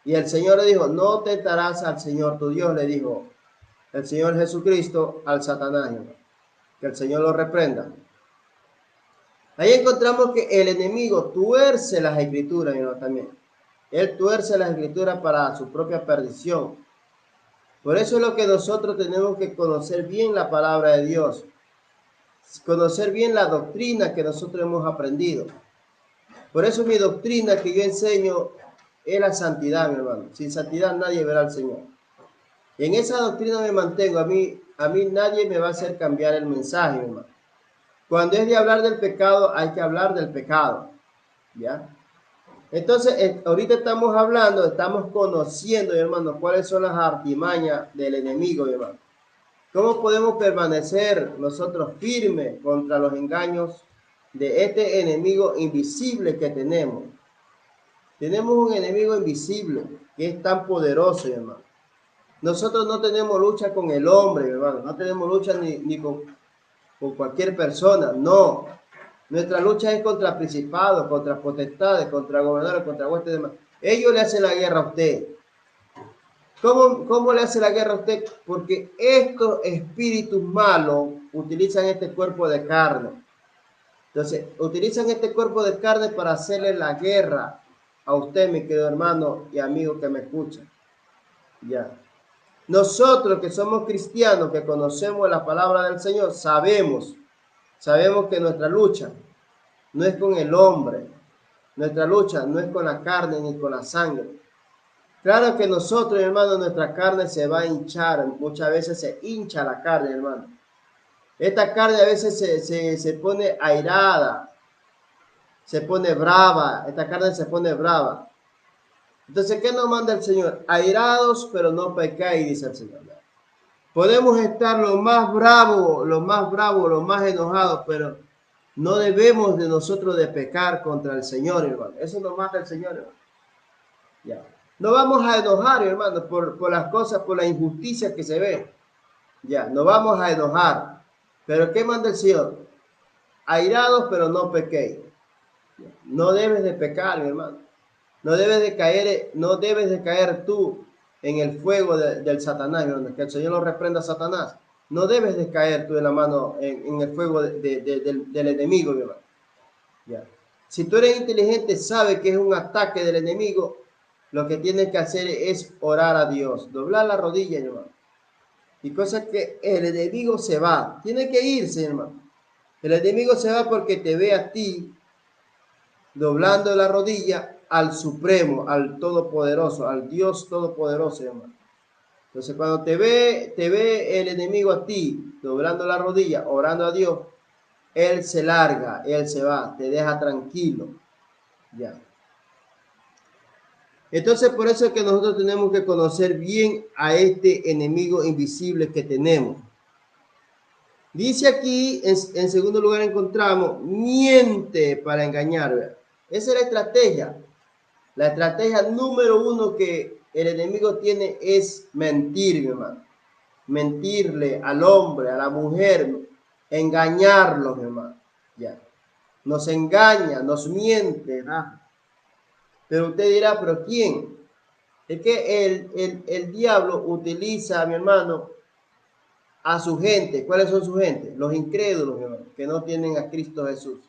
y el Señor le dijo, no tentarás al Señor tu Dios, le dijo el Señor Jesucristo al Satanás, que el Señor lo reprenda. Ahí encontramos que el enemigo tuerce las escrituras, también. Él tuerce las escrituras para su propia perdición. Por eso es lo que nosotros tenemos que conocer bien la palabra de Dios, conocer bien la doctrina que nosotros hemos aprendido. Por eso mi doctrina que yo enseño es la santidad, mi hermano. Sin santidad nadie verá al Señor. Y en esa doctrina me mantengo. A mí nadie me va a hacer cambiar el mensaje, mi hermano. Cuando es de hablar del pecado, hay que hablar del pecado. ¿Ya? Entonces, ahorita estamos conociendo, mi hermano, cuáles son las artimañas del enemigo, mi hermano. ¿Cómo podemos permanecer nosotros firmes contra los engaños de este enemigo invisible que tenemos? Tenemos un enemigo invisible que es tan poderoso, mi hermano. Nosotros no tenemos lucha con el hombre, mi hermano. No tenemos lucha ni con cualquier persona, no. Nuestra lucha es contra principados, contra potestades, contra gobernadores, contra huestes demás. Ellos le hacen la guerra a usted. ¿Cómo le hace la guerra a usted? Porque estos espíritus malos utilizan este cuerpo de carne. Entonces, utilizan este cuerpo de carne para hacerle la guerra a usted, mi querido hermano y amigo que me escucha. Ya. Nosotros que somos cristianos, que conocemos la palabra del Señor, sabemos que nuestra lucha no es con el hombre, nuestra lucha no es con la carne ni con la sangre. Claro que nosotros, hermano, nuestra carne se va a hinchar, muchas veces se hincha la carne, hermano. Esta carne a veces se pone airada, se pone brava, esta carne se pone brava. Entonces, ¿qué nos manda el Señor? Airados, pero no pecáis, dice el Señor. Podemos estar lo más bravo, lo más enojados, pero no debemos de nosotros de pecar contra el Señor, hermano. Eso nos mata el Señor, hermano. Ya. No vamos a enojar, hermano, por las cosas, por la injusticia que se ve. Ya, no vamos a enojar. Pero ¿qué manda el Señor? Airados, pero no pequéis. No debes de pecar, mi hermano. No debes de caer tú en el fuego del Satanás, hermano. Que el Señor lo reprenda a Satanás. No debes de caer tú en la mano, en el fuego del enemigo, mi hermano. Ya. Si tú eres inteligente, sabe que es un ataque del enemigo, lo que tienes que hacer es orar a Dios, doblar la rodilla, hermano. Y cosa que el enemigo se va, tiene que irse, hermano. El enemigo se va porque te ve a ti doblando la rodilla al Supremo, al Todopoderoso, al Dios Todopoderoso, hermano. Entonces, cuando te ve el enemigo a ti doblando la rodilla, orando a Dios, él se larga, él se va, te deja tranquilo. Ya. Entonces, por eso es que nosotros tenemos que conocer bien a este enemigo invisible que tenemos. Dice aquí, en segundo lugar encontramos, miente para engañar. Esa es la estrategia. La estrategia número uno que el enemigo tiene es mentir, mi hermano. Mentirle al hombre, a la mujer, engañarlos, mi hermano. Ya. Nos engaña, nos miente, ¿verdad? Pero usted dirá, ¿pero quién? Es que el diablo utiliza, mi hermano, a su gente. ¿Cuáles son su gente? Los incrédulos, hermano, que no tienen a Cristo Jesús,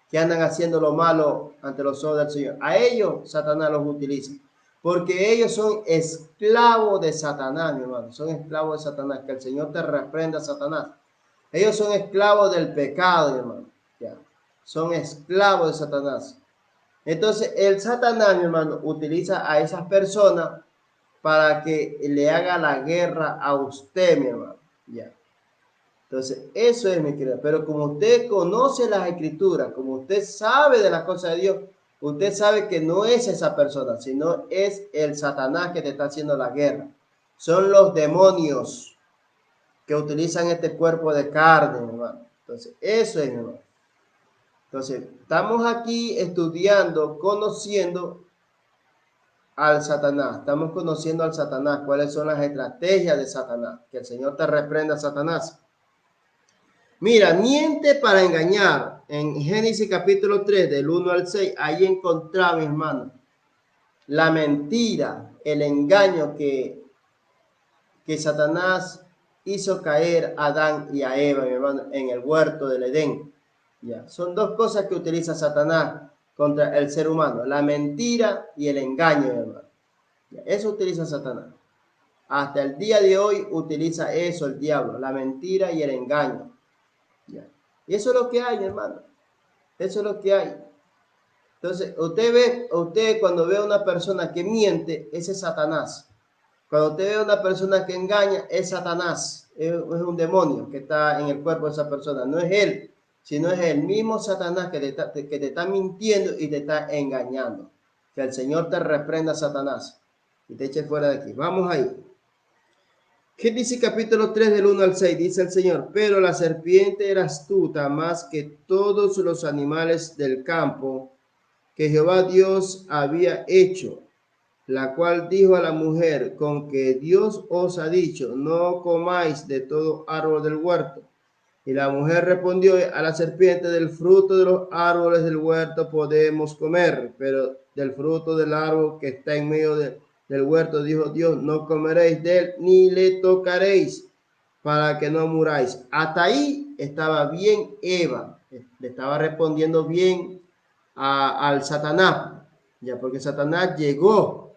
que andan haciendo lo malo ante los ojos del Señor. A ellos Satanás los utiliza, porque ellos son esclavos de Satanás, mi hermano. Son esclavos de Satanás. Que el Señor te reprenda, Satanás. Ellos son esclavos del pecado, mi hermano. Ya. Son esclavos de Satanás. Entonces, el Satanás, mi hermano, utiliza a esas personas para que le haga la guerra a usted, mi hermano. Ya. Entonces, eso es, mi querida. Pero como usted conoce las escrituras, como usted sabe de las cosas de Dios, usted sabe que no es esa persona, sino es el Satanás que te está haciendo la guerra. Son los demonios que utilizan este cuerpo de carne, mi hermano. Entonces, eso es, mi hermano. Entonces, estamos aquí estudiando, conociendo al Satanás. Estamos conociendo al Satanás, cuáles son las estrategias de Satanás. Que el Señor te reprenda, Satanás. Mira, miente para engañar. En Génesis capítulo 3, del 1 al 6, ahí encontramos, mi hermano, la mentira, el engaño que Satanás hizo caer a Adán y a Eva, mi hermano, en el huerto del Edén. Ya. Son dos cosas que utiliza Satanás contra el ser humano, la mentira y el engaño, mi hermano. Ya. Eso utiliza Satanás. Hasta el día de hoy utiliza eso el diablo, la mentira y el engaño. Ya. Y eso es lo que hay, hermano. Eso es lo que hay. Entonces, usted cuando ve a una persona que miente, ese es Satanás. Cuando usted ve a una persona que engaña, es Satanás. Es un demonio que está en el cuerpo de esa persona. No es él, sino es el mismo Satanás que te está mintiendo y te está engañando. Que el Señor te reprenda, Satanás, y te eche fuera de aquí. Vamos ahí. Génesis capítulo 3 del 1 al 6, dice el Señor, pero la serpiente era astuta más que todos los animales del campo que Jehová Dios había hecho, la cual dijo a la mujer, con que Dios os ha dicho, no comáis de todo árbol del huerto. Y la mujer respondió a la serpiente, del fruto de los árboles del huerto podemos comer, pero del fruto del árbol que está en medio del huerto, dijo Dios, no comeréis de él, ni le tocaréis, para que no muráis. Hasta ahí estaba bien Eva, le estaba respondiendo bien al Satanás, ya, porque Satanás llegó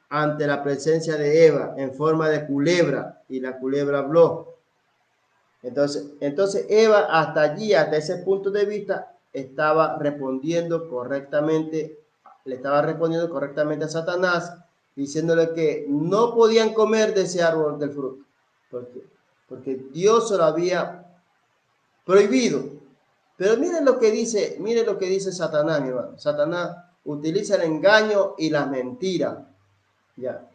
ante la presencia de Eva en forma de culebra, y la culebra habló. Entonces Eva hasta allí, hasta ese punto de vista, estaba respondiendo correctamente, le estaba respondiendo correctamente a Satanás, diciéndole que no podían comer de ese árbol del fruto, porque Dios se lo había prohibido. Pero miren lo que dice Satanás, mi hermano. Satanás utiliza el engaño y la mentira. Ya.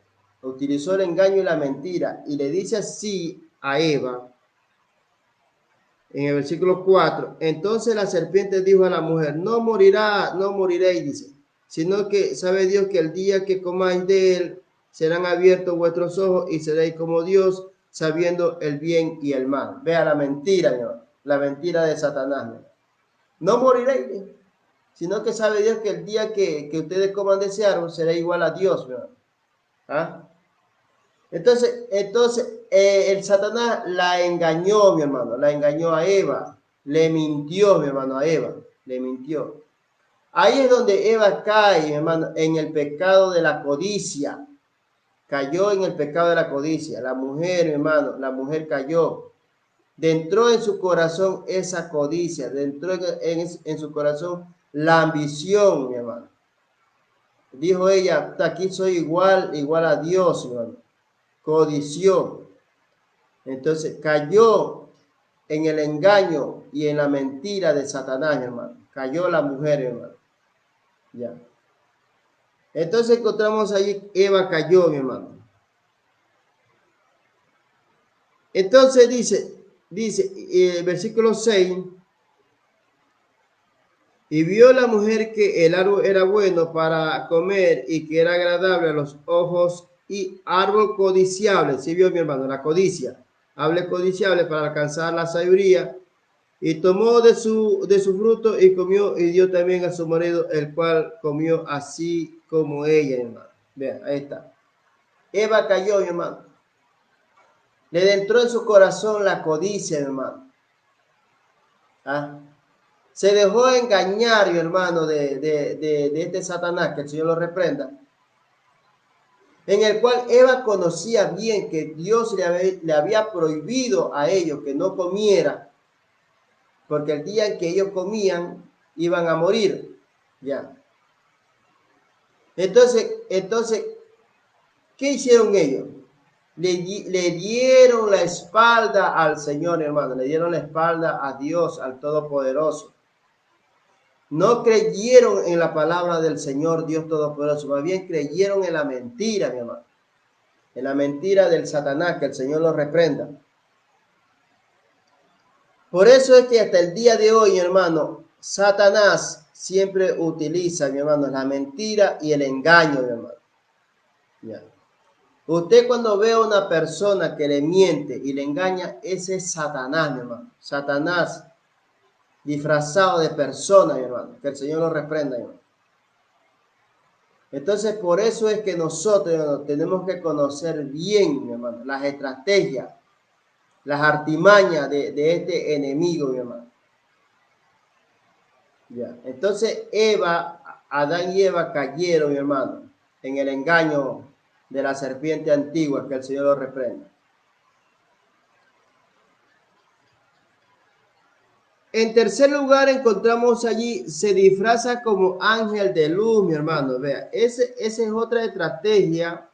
Utilizó el engaño y la mentira y le dice así a Eva en el versículo 4. Entonces la serpiente dijo a la mujer, no moriréis, dice, sino que sabe Dios que el día que comáis de él serán abiertos vuestros ojos y seréis como Dios, sabiendo el bien y el mal. Vea la mentira, mi hermano, la mentira de Satanás. No moriréis, sino que sabe Dios que el día que ustedes coman de ese árbol será igual a Dios, mi hermano. ¿Ah? Entonces el Satanás la engañó, mi hermano, la engañó a Eva, le mintió, mi hermano, a Eva, le mintió. Ahí es donde Eva cae, mi hermano, en el pecado de la codicia. Cayó en el pecado de la codicia. La mujer, mi hermano, la mujer cayó. Entró en su corazón esa codicia, entró en su corazón la ambición, mi hermano. Dijo ella, aquí soy igual a Dios, mi hermano. Codició. Entonces cayó en el engaño y en la mentira de Satanás, hermano. Cayó la mujer, hermano. Ya. Entonces encontramos ahí, Eva cayó, mi hermano. Entonces dice, versículo 6, y vio la mujer que el árbol era bueno para comer y que era agradable a los ojos y árbol codiciable. ¿Sí vio, mi hermano? La codicia. Hable codiciable para alcanzar la sabiduría. Y tomó de su fruto y comió y dio también a su marido, el cual comió así como ella, hermano. Vean, ahí está. Eva cayó, mi hermano. Le entró en su corazón la codicia, hermano. ¿Ah? Se dejó engañar, mi hermano, de este Satanás, que el Señor lo reprenda, en el cual Eva conocía bien que Dios le había prohibido a ellos que no comiera, porque el día en que ellos comían iban a morir. Ya. Entonces, ¿qué hicieron ellos? Le dieron la espalda al Señor, hermano, le dieron la espalda a Dios, al Todopoderoso. No creyeron en la palabra del Señor Dios Todopoderoso, más bien creyeron en la mentira, mi hermano, en la mentira del Satanás, que el Señor los reprenda. Por eso es que hasta el día de hoy, hermano, Satanás siempre utiliza, mi hermano, la mentira y el engaño, mi hermano. Ya. Usted cuando ve a una persona que le miente y le engaña, ese es Satanás, mi hermano. Satanás disfrazado de persona, mi hermano. Que el Señor lo reprenda, mi hermano. Entonces, por eso es que nosotros, hermano, tenemos que conocer bien, mi hermano, las estrategias, las artimañas de este enemigo, mi hermano. Ya. Entonces, Adán y Eva cayeron, mi hermano, en el engaño de la serpiente antigua, que el Señor lo reprenda. En tercer lugar, encontramos allí, se disfraza como ángel de luz, mi hermano. Vea, esa es otra estrategia,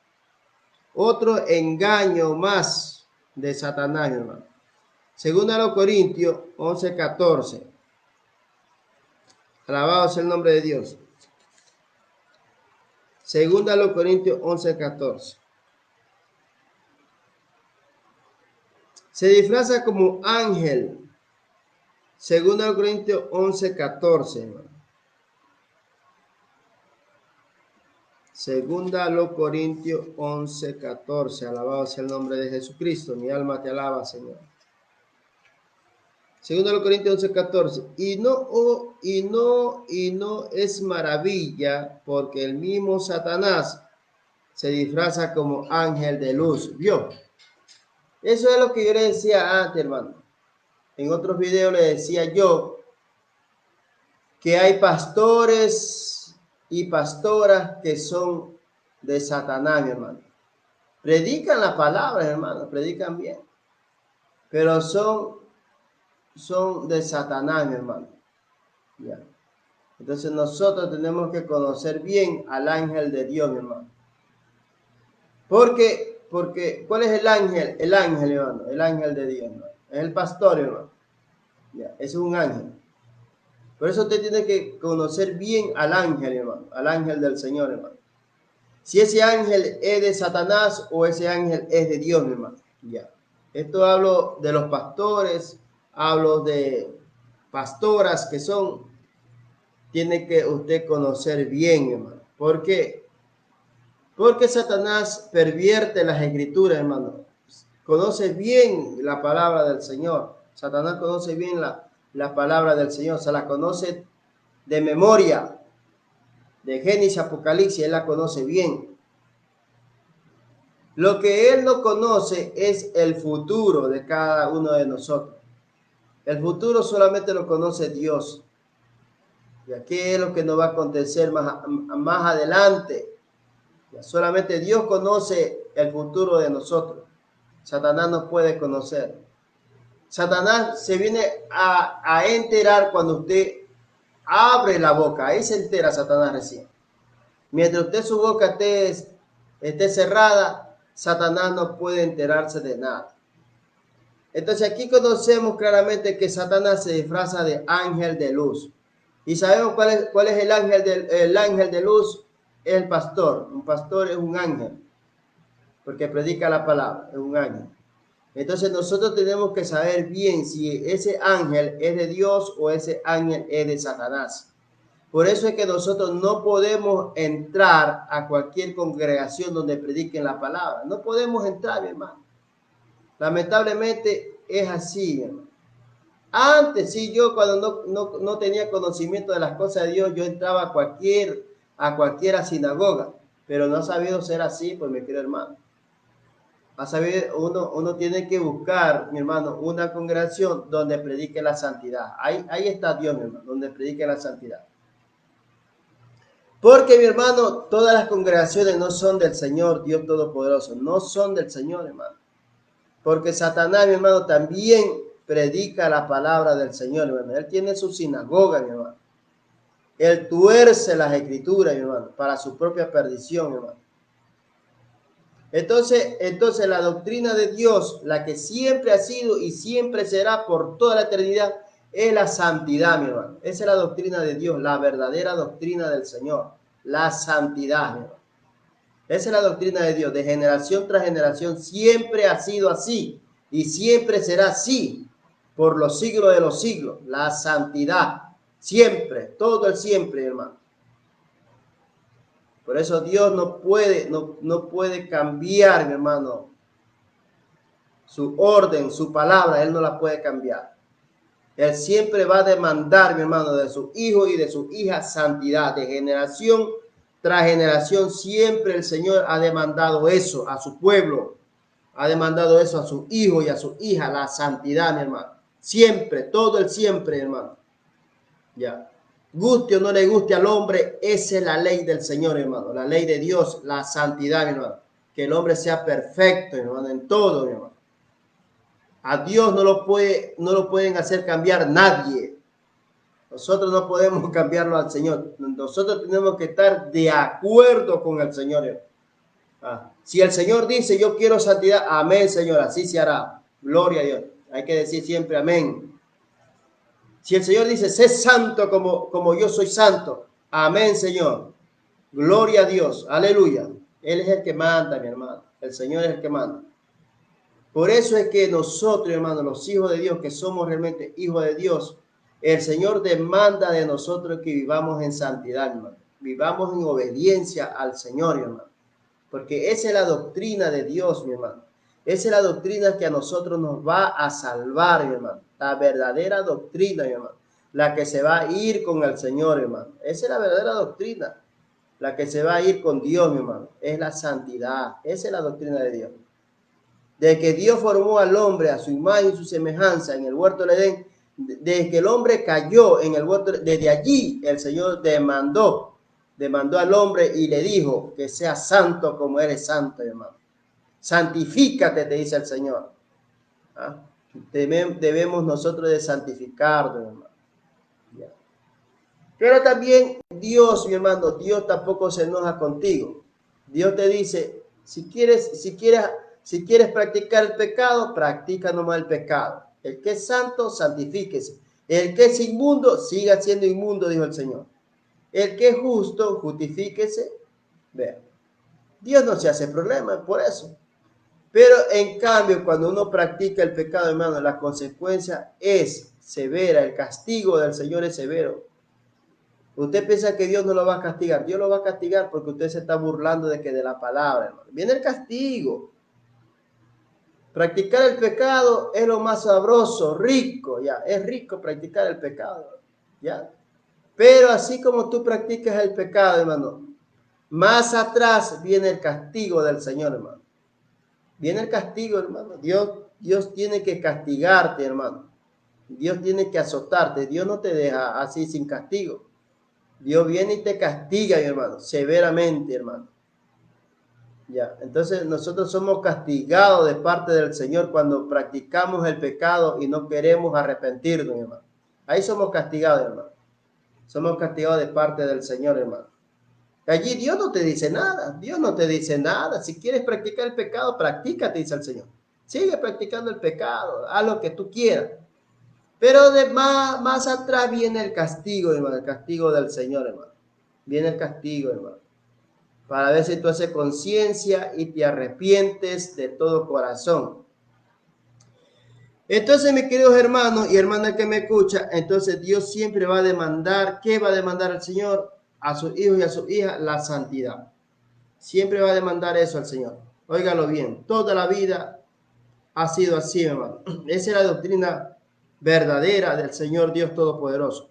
otro engaño más de Satanás, mi hermano. Segunda a los Corintios 11:14. Alabado sea el nombre de Dios. Segunda a los Corintios 11:14. Se disfraza como ángel. Segunda a los Corintios 11:14, hermano. Segunda a los Corintios 11:14. Alabado sea el nombre de Jesucristo. Mi alma te alaba, Señor. Segunda a los Corintios 11:14. Y no es maravilla, porque el mismo Satanás se disfraza como ángel de luz. ¿Vio? Eso es lo que yo le decía antes, hermano. En otros videos le decía yo que hay pastores y pastoras que son de Satanás, mi hermano. Predican la palabra, hermano, predican bien, pero son de Satanás, mi hermano. Ya. Entonces nosotros tenemos que conocer bien al ángel de Dios, mi hermano. Porque, ¿cuál es el ángel? El ángel, hermano, el ángel de Dios, hermano. Es el pastor, hermano. Ya, es un ángel. Por eso usted tiene que conocer bien al ángel, hermano, al ángel del Señor, hermano. Si ese ángel es de Satanás o ese ángel es de Dios, mi hermano. Ya. Esto hablo de los pastores, hablo de pastoras que son, tiene que usted conocer bien, hermano. ¿Por qué? Porque Satanás pervierte las escrituras, hermano. Conoce bien la palabra del Señor. Satanás conoce bien la palabra del Señor. Se la conoce de memoria. De Génesis, Apocalipsis, él la conoce bien. Lo que él no conoce es el futuro de cada uno de nosotros. El futuro solamente lo conoce Dios. ¿Y qué es lo que nos va a acontecer más adelante? Ya solamente Dios conoce el futuro de nosotros. Satanás no puede conocer. Satanás se viene a enterar cuando usted abre la boca. Ahí se entera Satanás recién. Mientras usted su boca esté cerrada, Satanás no puede enterarse de nada. Entonces aquí conocemos claramente que Satanás se disfraza de ángel de luz. Y sabemos cuál es el ángel de luz, es el pastor. Un pastor es un ángel, porque predica la palabra, es un ángel. Entonces nosotros tenemos que saber bien si ese ángel es de Dios o ese ángel es de Satanás. Por eso es que nosotros no podemos entrar a cualquier congregación donde prediquen la palabra. No podemos entrar, mi hermano. Lamentablemente es así, mi hermano. Antes, sí, yo cuando no tenía conocimiento de las cosas de Dios, yo entraba a cualquiera sinagoga, pero no ha sabido ser así, pues mi querido hermano. A saber, uno tiene que buscar, mi hermano, una congregación donde predique la santidad. Ahí está Dios, mi hermano, donde predique la santidad. Porque, mi hermano, todas las congregaciones no son del Señor, Dios Todopoderoso. No son del Señor, hermano. Porque Satanás, mi hermano, también predica la palabra del Señor, mi hermano. Él tiene su sinagoga, mi hermano. Él tuerce las escrituras, mi hermano, para su propia perdición, mi hermano. Entonces la doctrina de Dios, la que siempre ha sido y siempre será por toda la eternidad, es la santidad, mi hermano. Esa es la doctrina de Dios, la verdadera doctrina del Señor, la santidad, mi hermano. Esa es la doctrina de Dios, de generación tras generación, siempre ha sido así y siempre será así por los siglos de los siglos, la santidad, siempre, todo el siempre, hermano. Por eso Dios no puede cambiar, mi hermano, su orden, su palabra, Él no la puede cambiar. Él siempre va a demandar, mi hermano, de su hijo y de su hija santidad, de generación tras generación. Siempre el Señor ha demandado eso a su pueblo, ha demandado eso a su hijo y a su hija, la santidad, mi hermano. Siempre, todo el siempre, hermano. Ya. Guste o no le guste al hombre, esa es la ley del Señor, hermano. La ley de Dios, la santidad, mi hermano. Que el hombre sea perfecto, hermano, en todo, mi hermano. A Dios no lo pueden hacer cambiar nadie. Nosotros no podemos cambiarlo al Señor. Nosotros tenemos que estar de acuerdo con el Señor. Si el Señor dice, yo quiero santidad, amén, Señor, así se hará. Gloria a Dios. Hay que decir siempre amén. Si el Señor dice, sé santo como yo soy santo, amén, Señor. Gloria a Dios, aleluya. Él es el que manda, mi hermano. El Señor es el que manda. Por eso es que nosotros, hermanos, los hijos de Dios, que somos realmente hijos de Dios, el Señor demanda de nosotros que vivamos en santidad, hermano. Vivamos en obediencia al Señor, hermano. Porque esa es la doctrina de Dios, mi hermano. Esa es la doctrina que a nosotros nos va a salvar, mi hermano. La verdadera doctrina, mi hermano. La que se va a ir con el Señor, hermano. Esa es la verdadera doctrina. La que se va a ir con Dios, mi hermano. Es la santidad. Esa es la doctrina de Dios. De que Dios formó al hombre a su imagen y su semejanza en el huerto del Edén, desde que el hombre cayó en el huerto, desde allí el Señor demandó al hombre y le dijo que sea santo como eres santo, hermano. Santifícate, te dice el Señor. ¿Ah? Debemos nosotros de santificarnos, hermano. Ya. Pero también Dios, mi hermano, Dios tampoco se enoja contigo. Dios te dice, si quieres practicar el pecado, practica nomás el pecado. El que es santo, santifíquese. El que es inmundo, siga siendo inmundo, dijo el Señor. El que es justo, justifíquese. Vea, Dios no se hace problema por eso. Pero en cambio, cuando uno practica el pecado, hermano, la consecuencia es severa. El castigo del Señor es severo. Usted piensa que Dios no lo va a castigar. Dios lo va a castigar porque usted se está burlando de la palabra, hermano. Viene el castigo. Practicar el pecado es lo más sabroso, rico, ya. Es rico practicar el pecado, ya. Pero así como tú practicas el pecado, hermano, más atrás viene el castigo del Señor, hermano. Viene el castigo, hermano. Dios tiene que castigarte, hermano. Dios tiene que azotarte. Dios no te deja así sin castigo. Dios viene y te castiga, mi hermano, severamente, hermano. Ya, entonces nosotros somos castigados de parte del Señor cuando practicamos el pecado y no queremos arrepentirnos, hermano. Ahí somos castigados, hermano. Somos castigados de parte del Señor, hermano. Allí Dios no te dice nada. Dios no te dice nada. Si quieres practicar el pecado, practícate, dice el Señor. Sigue practicando el pecado. Haz lo que tú quieras. Pero más atrás viene el castigo, hermano. El castigo del Señor, hermano. Viene el castigo, hermano. Para ver si tú haces conciencia y te arrepientes de todo corazón. Entonces, mis queridos hermanos y hermanas que me escuchan, entonces Dios siempre va a demandar, ¿qué va a demandar el Señor? A sus hijos y a sus hijas, la santidad. Siempre va a demandar eso al Señor. Óigalo bien, toda la vida ha sido así, hermano. Esa es la doctrina verdadera del Señor Dios Todopoderoso.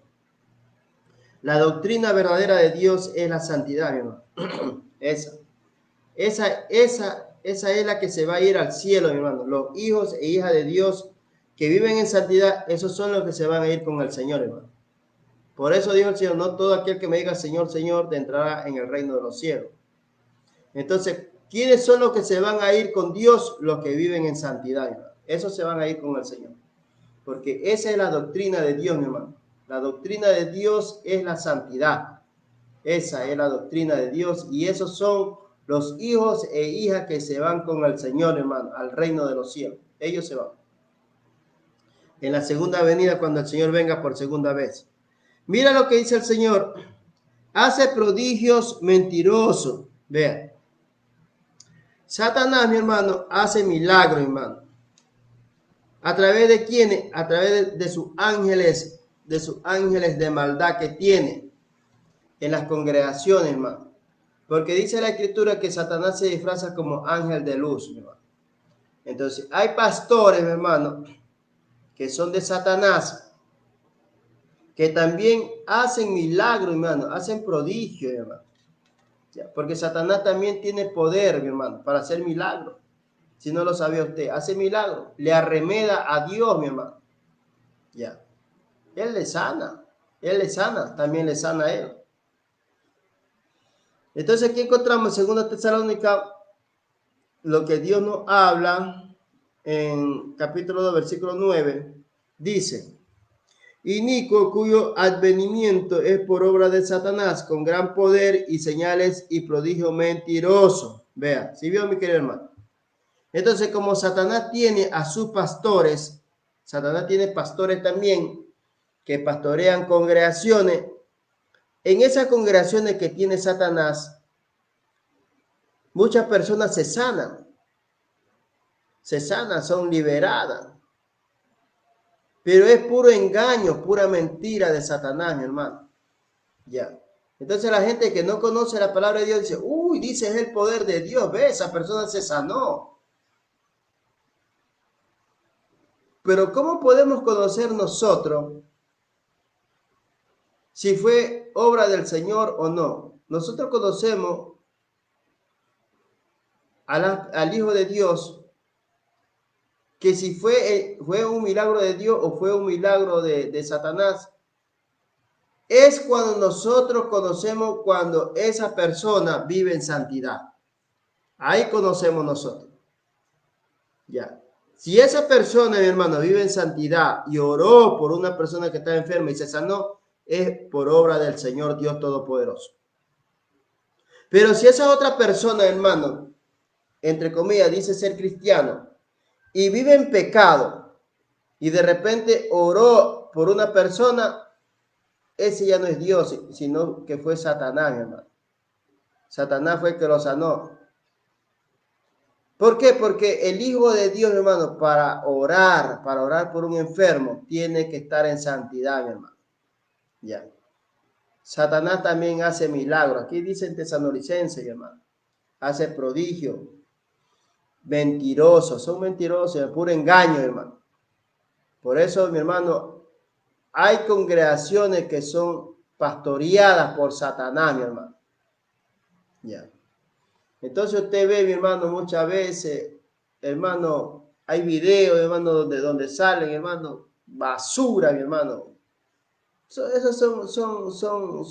La doctrina verdadera de Dios es la santidad, mi hermano. Esa esa es la que se va a ir al cielo, mi hermano. Los hijos e hijas de Dios que viven en santidad, esos son los que se van a ir con el Señor, hermano. Por eso dijo el Señor, no todo aquel que me diga Señor, Señor, entrará en el reino de los cielos. Entonces, ¿quiénes son los que se van a ir con Dios? Los que viven en santidad, hermano. Esos se van a ir con el Señor. Porque esa es la doctrina de Dios, mi hermano. La doctrina de Dios es la santidad. Esa es la doctrina de Dios y esos son los hijos e hijas que se van con el Señor, hermano, al reino de los cielos. Ellos se van. En la segunda venida, cuando el Señor venga por segunda vez. Mira lo que dice el Señor. Hace prodigios mentirosos. Vean. Satanás, mi hermano, hace milagros, hermano. ¿A través de quiénes? A través de sus ángeles de maldad que tiene en las congregaciones, hermano. Porque dice la Escritura que Satanás se disfraza como ángel de luz, mi hermano. Entonces, hay pastores, mi hermano, que son de Satanás, que también hacen milagros, hermano, hacen prodigios, hermano. Ya, porque Satanás también tiene poder, mi hermano, para hacer milagros. Si no lo sabía usted, hace milagros, le arremeda a Dios, mi hermano. Ya, él le sana, también le sana a él. Entonces aquí encontramos en 2 Tesalónica lo que Dios nos habla en capítulo 2, versículo 9, dice, inicuo cuyo advenimiento es por obra de Satanás, con gran poder y señales y prodigio mentiroso. Vea, ¿sí vio, mi querido hermano? Entonces, como Satanás tiene a sus pastores, Satanás tiene pastores también que pastorean congregaciones. En esas congregaciones que tiene Satanás, muchas personas se sanan, son liberadas. Pero es puro engaño, pura mentira de Satanás, mi hermano. Ya. Entonces la gente que no conoce la palabra de Dios dice, uy, dice es el poder de Dios, ve, esa persona se sanó. Pero ¿cómo podemos conocer nosotros si fue obra del Señor o no? Nosotros conocemos al Hijo de Dios que si fue un milagro de Dios o fue un milagro de Satanás, es cuando nosotros conocemos cuando esa persona vive en santidad. Ahí conocemos nosotros. Ya. Si esa persona, mi hermano, vive en santidad y oró por una persona que está enferma y se sanó, es por obra del Señor Dios Todopoderoso. Pero si esa otra persona, hermano, entre comillas, dice ser cristiano y vive en pecado y de repente oró por una persona, ese ya no es Dios, sino que fue Satanás, hermano. Satanás fue el que lo sanó. ¿Por qué? Porque el Hijo de Dios, hermano, para orar por un enfermo, tiene que estar en santidad, mi hermano. Ya. Satanás también hace milagros. Aquí dice en Tesalonicenses, hermano. Hace prodigios. Mentirosos. Son mentirosos, es puro engaño, hermano. Por eso, mi hermano, hay congregaciones que son pastoreadas por Satanás, mi hermano. Ya. Entonces usted ve, mi hermano, muchas veces, hermano, hay videos, hermano, donde salen, hermano, basura, mi hermano. Esos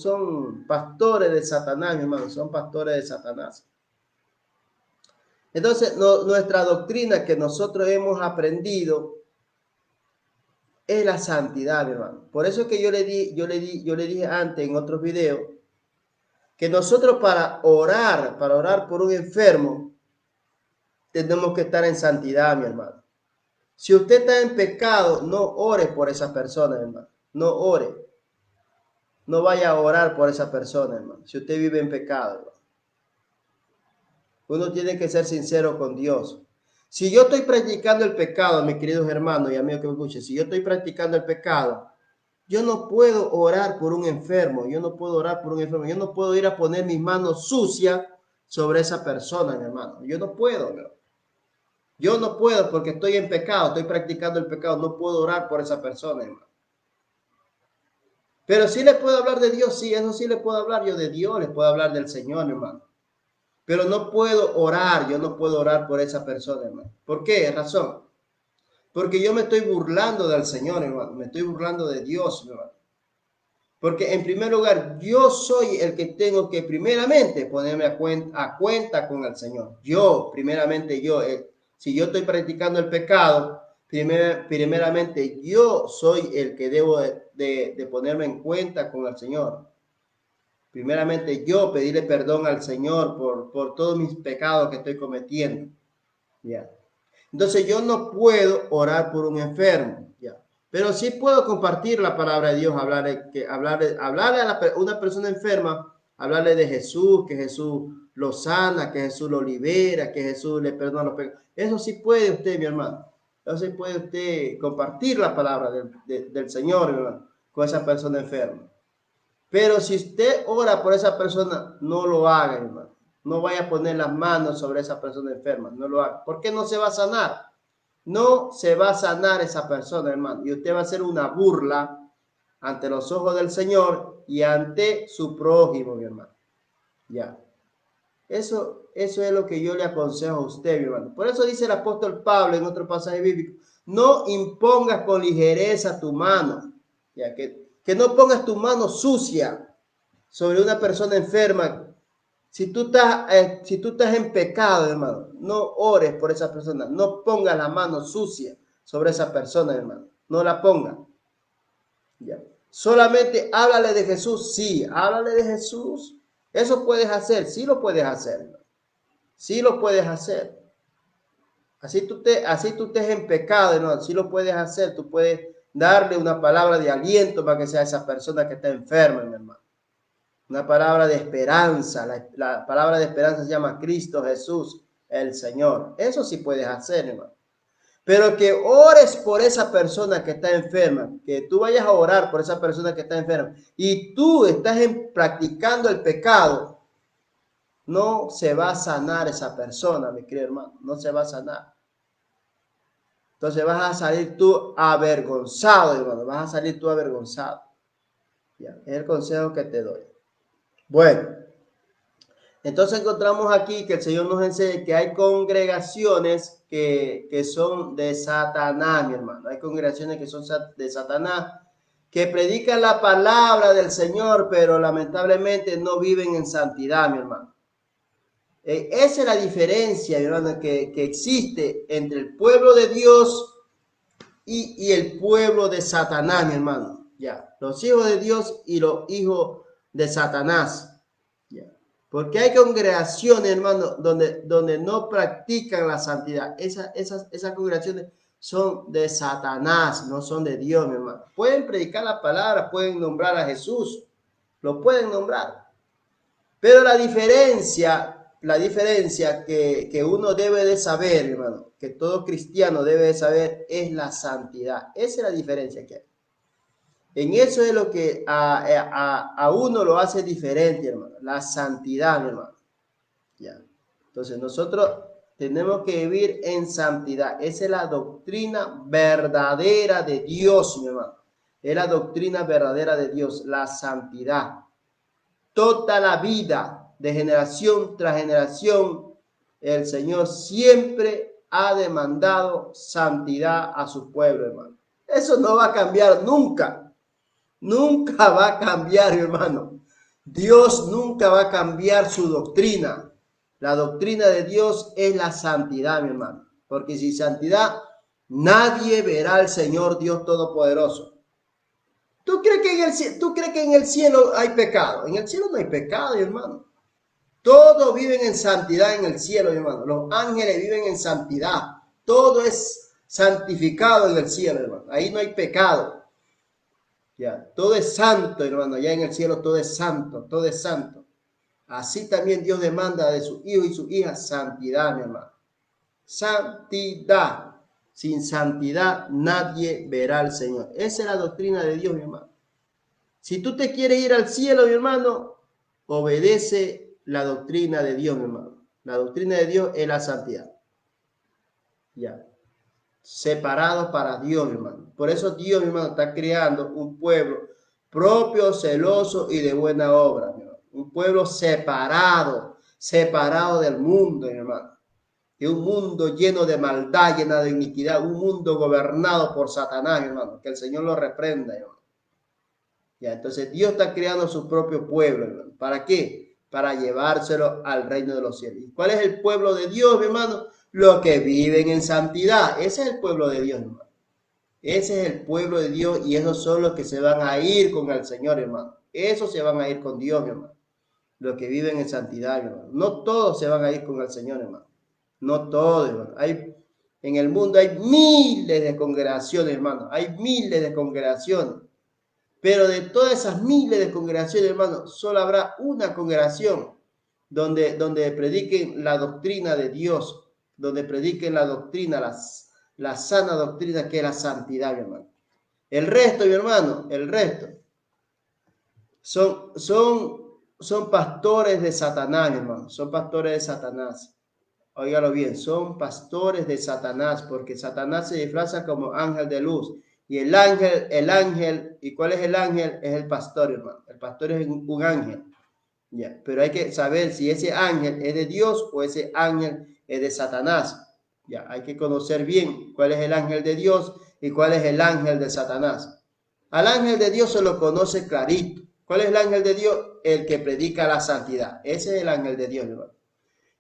son pastores de Satanás, mi hermano, son pastores de Satanás. Entonces, nuestra doctrina que nosotros hemos aprendido es la santidad, mi hermano. Por eso es que yo le dije antes en otros videos, que nosotros para orar por un enfermo, tenemos que estar en santidad, mi hermano. Si usted está en pecado, no ore por esa persona, hermano. No ore. No vaya a orar por esa persona, hermano. Si usted vive en pecado, hermano. Uno tiene que ser sincero con Dios. Si yo estoy practicando el pecado, mis queridos hermanos y amigos que me escuchen, si yo estoy practicando el pecado, yo no puedo orar por un enfermo. Yo no puedo orar por un enfermo. Yo no puedo ir a poner mis manos sucias sobre esa persona, mi hermano. Yo no puedo, ¿no? Yo no puedo porque estoy en pecado, estoy practicando el pecado, no puedo orar por esa persona, hermano. Pero sí le puedo hablar de Dios, sí, eso sí le puedo hablar yo de Dios, les puedo hablar del Señor, hermano. pero no puedo orar, yo no puedo orar por esa persona, hermano. ¿Por qué razón? Porque yo me estoy burlando del Señor, hermano, me estoy burlando de Dios, hermano. Porque en primer lugar, yo soy el que tengo que primeramente ponerme a cuenta con el Señor. Yo, primeramente yo, si yo estoy practicando el pecado, primeramente yo soy el que debo de ponerme en cuenta con el Señor. Primeramente yo pedirle perdón al Señor por todos mis pecados que estoy cometiendo. ¿Ya? Entonces yo no puedo orar por un enfermo. ¿Ya? Pero sí puedo compartir la palabra de Dios, hablarle a una persona enferma, hablarle de Jesús, que Jesús lo sana, que Jesús lo libera, que Jesús le perdona los pecados. Eso sí puede usted, mi hermano. Eso sí puede usted compartir la palabra del Señor, mi hermano, con esa persona enferma. Pero si usted ora por esa persona, no lo haga, hermano. No vaya a poner las manos sobre esa persona enferma, no lo haga. ¿Por qué no se va a sanar? No se va a sanar esa persona, hermano. Y usted va a hacer una burla ante los ojos del Señor y ante su prójimo, mi hermano. Ya. Eso es lo que yo le aconsejo a usted, mi hermano. Por eso dice el apóstol Pablo en otro pasaje bíblico, no impongas con ligereza tu mano, ya que no pongas tu mano sucia sobre una persona enferma. Si tú estás en pecado, hermano, no ores por esa persona, no pongas la mano sucia sobre esa persona, hermano, no la ponga. Ya. Solamente háblale de Jesús, sí, háblale de Jesús. Eso puedes hacer, sí lo puedes hacer, hermano. Sí lo puedes hacer. Así tú estés en pecado, hermano, sí lo puedes hacer. Tú puedes darle una palabra de aliento para que sea esa persona que está enferma, mi hermano. Una palabra de esperanza. La palabra de esperanza se llama Cristo Jesús, el Señor. Eso sí puedes hacer, hermano. Pero que ores por esa persona que está enferma, que tú vayas a orar por esa persona que está enferma y tú estás practicando el pecado, no se va a sanar esa persona, mi querido hermano, no se va a sanar. Entonces vas a salir tú avergonzado, hermano, vas a salir tú avergonzado. Ya, es el consejo que te doy. Bueno, entonces encontramos aquí que el Señor nos enseña que hay congregaciones que son de Satanás, mi hermano. Hay congregaciones que son de Satanás, que predican la palabra del Señor, pero lamentablemente no viven en santidad, mi hermano. Esa es la diferencia, mi hermano, que existe entre el pueblo de Dios y el pueblo de Satanás, mi hermano. Ya, los hijos de Dios y los hijos de Satanás. Ya. Porque hay congregaciones, hermano, donde no practican la santidad. Esas congregaciones son de Satanás, no son de Dios, mi hermano. Pueden predicar la palabra, pueden nombrar a Jesús, lo pueden nombrar. Pero la diferencia que uno debe de saber, hermano, que todo cristiano debe de saber, es la santidad. Esa es la diferencia que hay. En eso es lo que a uno lo hace diferente, hermano. La santidad, hermano. Ya. Entonces nosotros tenemos que vivir en santidad. Esa es la doctrina verdadera de Dios, mi hermano. Es la doctrina verdadera de Dios, la santidad. Toda la vida, de generación tras generación, el Señor siempre ha demandado santidad a su pueblo, hermano. Eso no va a cambiar nunca. Nunca va a cambiar, hermano. Dios nunca va a cambiar su doctrina. La doctrina de Dios es la santidad, mi hermano. Porque sin santidad nadie verá al Señor Dios Todopoderoso. ¿Tú crees que en el cielo hay pecado? En el cielo no hay pecado, hermano. Todos viven en santidad en el cielo, hermano. Los ángeles viven en santidad. Todo es santificado en el cielo, hermano. Ahí no hay pecado. Ya, todo es santo, hermano. Ya en el cielo todo es santo, todo es santo. Así también Dios demanda de sus hijos y sus hijas santidad, mi hermano. Santidad. Sin santidad nadie verá al Señor. Esa es la doctrina de Dios, mi hermano. Si tú te quieres ir al cielo, mi hermano, obedece la doctrina de Dios, mi hermano. La doctrina de Dios es la santidad. Ya. Separado para Dios, mi hermano. Por eso Dios, mi hermano, está creando un pueblo propio, celoso y de buena obra, mi hermano. Un pueblo separado, separado del mundo, mi hermano. De un mundo lleno de maldad, lleno de iniquidad, un mundo gobernado por Satanás, mi hermano. Que el Señor lo reprenda, hermano. Ya, entonces Dios está creando su propio pueblo, hermano. ¿Para qué? Para llevárselo al reino de los cielos. ¿Y cuál es el pueblo de Dios, mi hermano? Los que viven en santidad. Ese es el pueblo de Dios, hermano. Ese es el pueblo de Dios y esos son los que se van a ir con el Señor, hermano. Esos se van a ir con Dios, mi hermano. Los que viven en santidad, mi hermano. No todos se van a ir con el Señor, hermano. No todos, hermano. En el mundo hay miles de congregaciones, hermano. Hay miles de congregaciones. Pero de todas esas miles de congregaciones, hermano, solo habrá una congregación donde prediquen la doctrina de Dios, donde prediquen la doctrina, la sana doctrina que es la santidad, mi hermano. El resto, mi hermano, el resto son pastores de Satanás, mi hermano, son pastores de Satanás. Óigalo bien, son pastores de Satanás, porque Satanás se disfraza como ángel de luz. Y el ángel, ¿y cuál es el ángel? Es el pastor, hermano. El pastor es un ángel. Ya, pero hay que saber si ese ángel es de Dios o ese ángel es de Satanás. Ya, hay que conocer bien cuál es el ángel de Dios y cuál es el ángel de Satanás. Al ángel de Dios se lo conoce clarito. ¿Cuál es el ángel de Dios? El que predica la santidad. Ese es el ángel de Dios, hermano.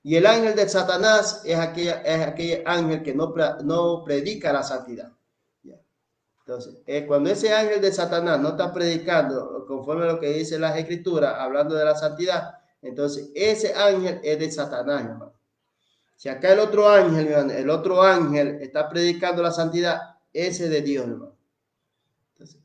Y el ángel de Satanás es aquel ángel que no predica la santidad. Entonces, cuando ese ángel de Satanás no está predicando conforme a lo que dice las escrituras, hablando de la santidad, entonces ese ángel es de Satanás, hermano. Si acá el otro ángel está predicando la santidad, ese es de Dios, hermano. Entonces,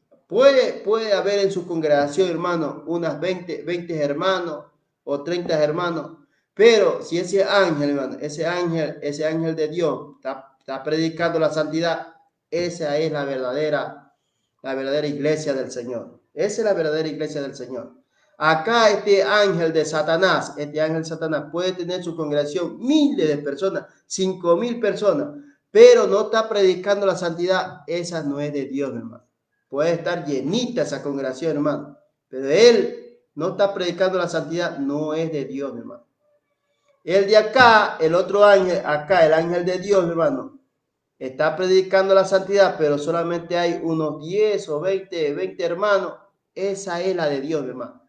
puede haber en su congregación, hermano, unas 20 hermanos o 30 hermanos, pero si ese ángel, hermano, ese ángel de Dios está predicando la santidad, esa es la verdadera iglesia del Señor. Esa es la verdadera iglesia del Señor. Acá este ángel de Satanás puede tener su congregación miles de personas, 5,000 personas, pero no está predicando la santidad. Esa no es de Dios, hermano. Puede estar llenita esa congregación, hermano, pero él no está predicando la santidad, no es de Dios, hermano. El de acá, el otro ángel, acá el ángel de Dios, hermano, está predicando la santidad, pero solamente hay unos 10 o 20 hermanos. Esa es la de Dios, hermano.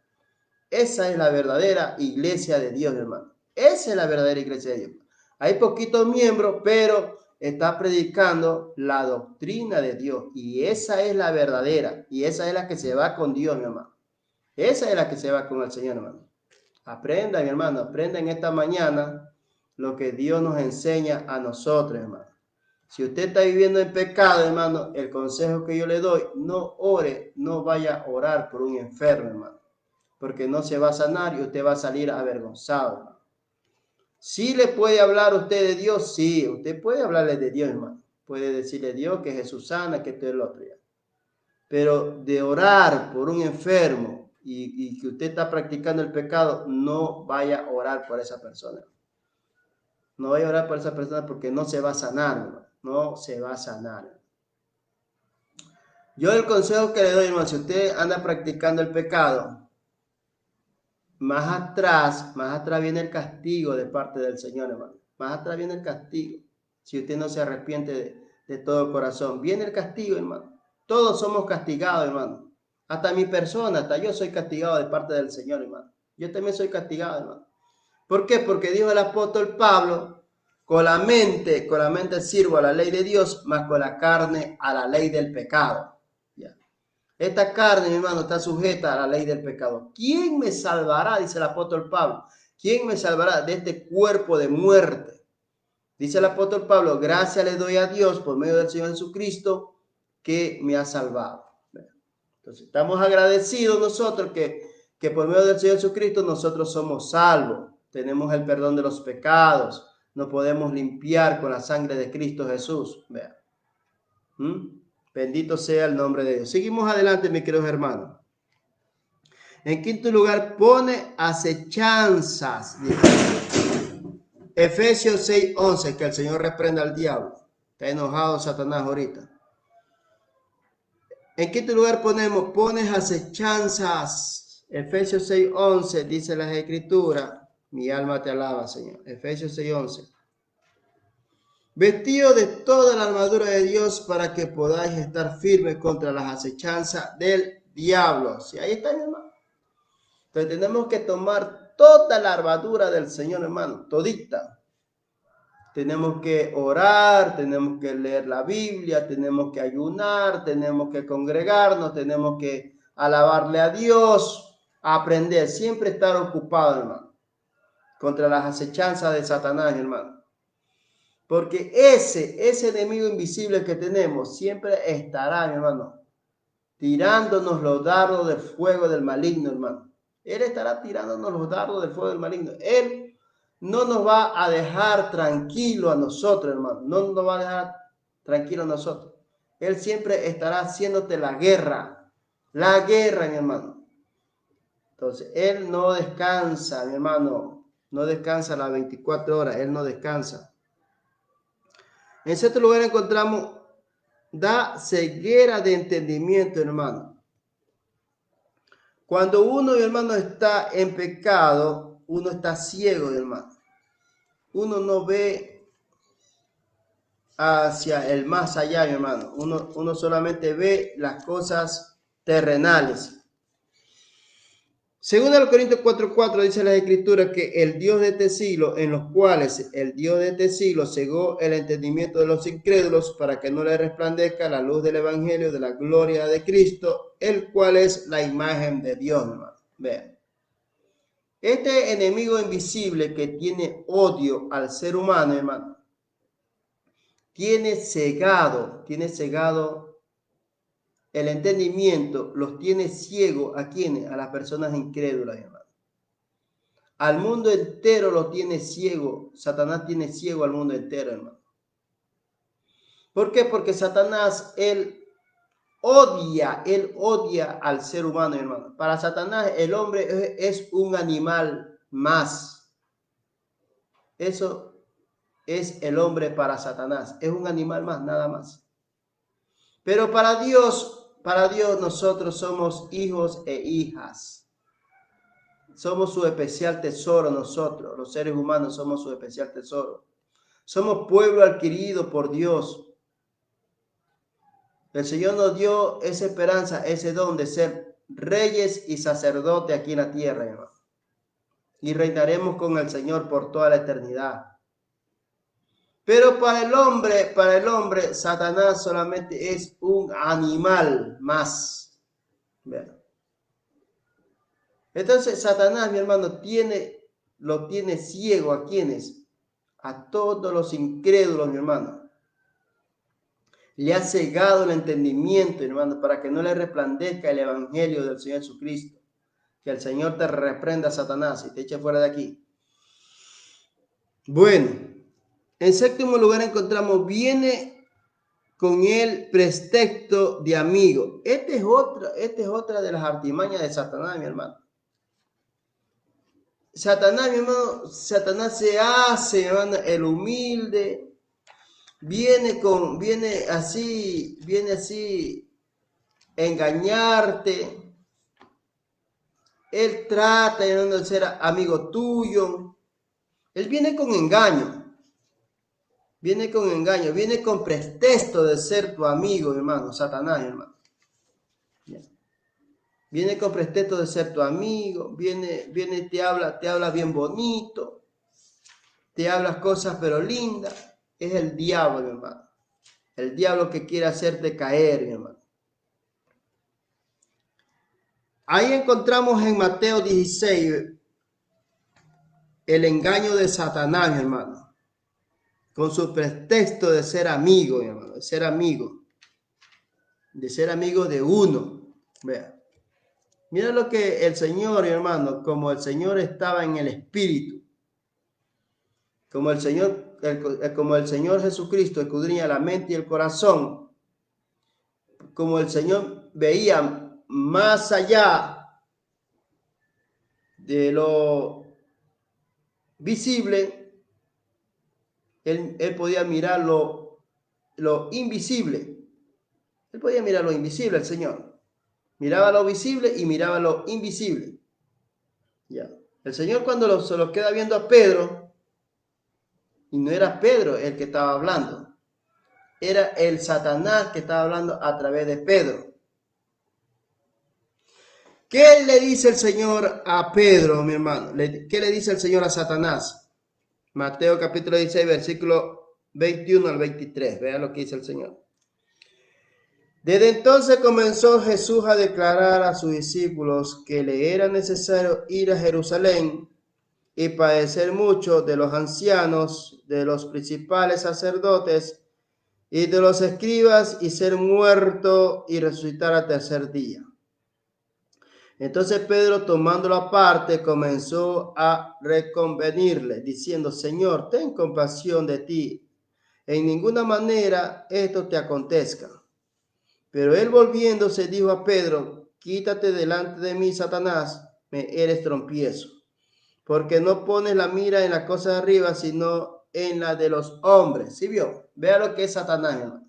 Esa es la verdadera iglesia de Dios, hermano. Esa es la verdadera iglesia de Dios. Hay poquitos miembros, pero está predicando la doctrina de Dios. Y esa es la verdadera. Y esa es la que se va con Dios, mi hermano. Esa es la que se va con el Señor, hermano. Aprenda, mi hermano. Aprenda en esta mañana lo que Dios nos enseña a nosotros, hermano. Si usted está viviendo en pecado, hermano, el consejo que yo le doy, no ore, no vaya a orar por un enfermo, hermano, porque no se va a sanar y usted va a salir avergonzado, hermano. ¿Sí le puede hablar usted de Dios? Sí, usted puede hablarle de Dios, hermano. Puede decirle a Dios que Jesús sana, que esto es lo otro. Ya. Pero de orar por un enfermo y que usted está practicando el pecado, no vaya a orar por esa persona. No vaya a orar por esa persona porque no se va a sanar, hermano. No se va a sanar. Yo el consejo que le doy, hermano, si usted anda practicando el pecado, más atrás viene el castigo de parte del Señor, hermano. Más atrás viene el castigo. Si usted no se arrepiente de todo corazón, viene el castigo, hermano. Todos somos castigados, hermano. Hasta mi persona, hasta yo soy castigado de parte del Señor, hermano. Yo también soy castigado, hermano. ¿Por qué? Porque dijo el apóstol Pablo, con la mente sirvo a la ley de Dios, más con la carne a la ley del pecado. Esta carne, mi hermano, está sujeta a la ley del pecado. ¿Quién me salvará? Dice el apóstol Pablo. ¿Quién me salvará de este cuerpo de muerte? Dice el apóstol Pablo, gracias le doy a Dios por medio del Señor Jesucristo que me ha salvado. Entonces, estamos agradecidos nosotros que por medio del Señor Jesucristo nosotros somos salvos. Tenemos el perdón de los pecados. Nos podemos limpiar con la sangre de Cristo Jesús. Vean. Bendito sea el nombre de Dios. Seguimos adelante, mis queridos hermanos. En quinto lugar, pone acechanzas. Efesios 6:11, que el Señor reprenda al diablo. Está enojado Satanás ahorita. En quinto lugar pones acechanzas. Efesios 6:11 dice las escrituras. Mi alma te alaba, Señor. Efesios 6:11. Vestido de toda la armadura de Dios para que podáis estar firmes contra las acechanzas del diablo. Sí, ahí está, mi hermano. Entonces tenemos que tomar toda la armadura del Señor, hermano, todita. Tenemos que orar, tenemos que leer la Biblia, tenemos que ayunar, tenemos que congregarnos, tenemos que alabarle a Dios, aprender, siempre estar ocupado, hermano, contra las acechanzas de Satanás, hermano. Porque ese enemigo invisible que tenemos siempre estará, mi hermano, tirándonos los dardos del fuego del maligno, hermano. Él estará tirándonos los dardos del fuego del maligno. Él no nos va a dejar tranquilo a nosotros, hermano. No nos va a dejar tranquilo a nosotros. Él siempre estará haciéndote la guerra. La guerra, mi hermano. Entonces, Él no descansa, mi hermano. No descansa las 24 horas. Él no descansa. En cierto lugar encontramos, da ceguera de entendimiento, hermano. Cuando uno, mi hermano, está en pecado, uno está ciego, hermano. Uno no ve hacia el más allá, mi hermano. Uno solamente ve las cosas terrenales. Según el Corintios 4:4 dice la Escritura que el Dios de este siglo, en los cuales el Dios de este siglo cegó el entendimiento de los incrédulos para que no le resplandezca la luz del Evangelio de la gloria de Cristo, el cual es la imagen de Dios, hermano. Vean. Este enemigo invisible que tiene odio al ser humano, hermano, tiene cegado el entendimiento, los tiene ciego a quienes, a las personas incrédulas, hermano. Al mundo entero lo tiene ciego. Satanás tiene ciego al mundo entero, hermano. ¿Por qué? Porque Satanás, él odia al ser humano, hermano. Para Satanás el hombre es un animal más. Eso es el hombre para Satanás. Es un animal más, nada más. Pero para Dios nosotros somos hijos e hijas. Somos su especial tesoro nosotros, los seres humanos somos su especial tesoro. Somos pueblo adquirido por Dios. El Señor nos dio esa esperanza, ese don de ser reyes y sacerdotes aquí en la tierra, hermano. Y reinaremos con el Señor por toda la eternidad. Pero para el hombre, Satanás solamente es un animal más. Vean. Entonces, Satanás, mi hermano, lo tiene ciego a quienes, a todos los incrédulos, mi hermano. Le ha cegado el entendimiento, hermano, para que no le resplandezca el evangelio del Señor Jesucristo. Que el Señor te reprenda, Satanás, y te eche fuera de aquí. Bueno, en séptimo lugar encontramos, viene con el pretexto de amigo. Esta es otra de las artimañas de Satanás, mi hermano. Satanás, mi hermano, Satanás se hace, hermano, el humilde, viene así, engañarte. Él trata, hermano, de ser amigo tuyo. Él viene con engaño, viene con pretexto de ser tu amigo, hermano, Satanás, hermano. Viene con pretexto de ser tu amigo, viene y te habla bien bonito, te hablas cosas pero lindas. Es el diablo, mi hermano. El diablo que quiere hacerte caer, mi hermano. Ahí encontramos en Mateo 16 el engaño de Satanás, mi hermano. Con su pretexto de ser amigo, mi hermano, de ser amigo de uno. Vea. Mira lo que el Señor, mi hermano, como el Señor estaba en el Espíritu, como el Señor Jesucristo escudriña la mente y el corazón, como el Señor veía más allá de lo visible, él podía mirar lo invisible. Él podía mirar lo invisible, el Señor. Miraba lo visible y miraba lo invisible. Ya. El Señor cuando se lo queda viendo a Pedro, y no era Pedro el que estaba hablando, era el Satanás que estaba hablando a través de Pedro. ¿Qué le dice el Señor a Pedro, mi hermano? ¿Qué le dice el Señor a Satanás? Mateo capítulo 16, versículo 21 al 23. Vean lo que dice el Señor. Desde entonces comenzó Jesús a declarar a sus discípulos que le era necesario ir a Jerusalén y padecer mucho de los ancianos, de los principales sacerdotes y de los escribas, y ser muerto y resucitar al tercer día. Entonces Pedro, tomándolo aparte, comenzó a reconvenirle, diciendo: Señor, ten compasión de ti, en ninguna manera esto te acontezca. Pero él, volviéndose, dijo a Pedro: Quítate delante de mí, Satanás, me eres trompiezo, porque no pones la mira en la cosa de arriba, sino en la de los hombres. ¿Sí vio? Vea lo que es Satanás, hermano.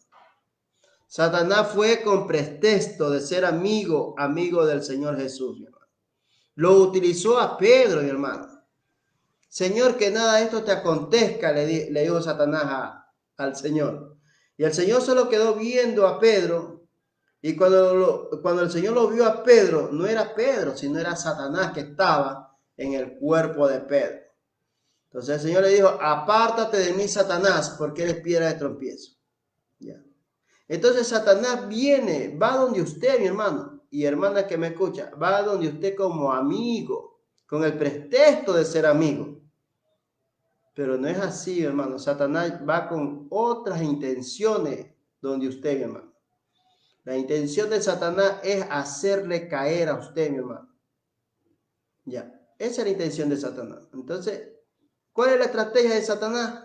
Satanás fue con pretexto de ser amigo del Señor Jesús, mi hermano. Lo utilizó a Pedro, mi hermano. Señor, que nada de esto te acontezca, le dijo Satanás al Señor. Y el Señor solo quedó viendo a Pedro. Y cuando el Señor lo vio a Pedro, no era Pedro, sino era Satanás que estaba en el cuerpo de Pedro. Entonces el Señor le dijo: apártate de mí, Satanás, porque eres piedra de tropiezo. Ya. Entonces Satanás va donde usted, mi hermano y hermana que me escucha, va donde usted como amigo, con el pretexto de ser amigo. Pero no es así, hermano. Satanás va con otras intenciones donde usted, mi hermano. La intención de Satanás es hacerle caer a usted, mi hermano. Ya, esa es la intención de Satanás. Entonces, ¿cuál es la estrategia de Satanás?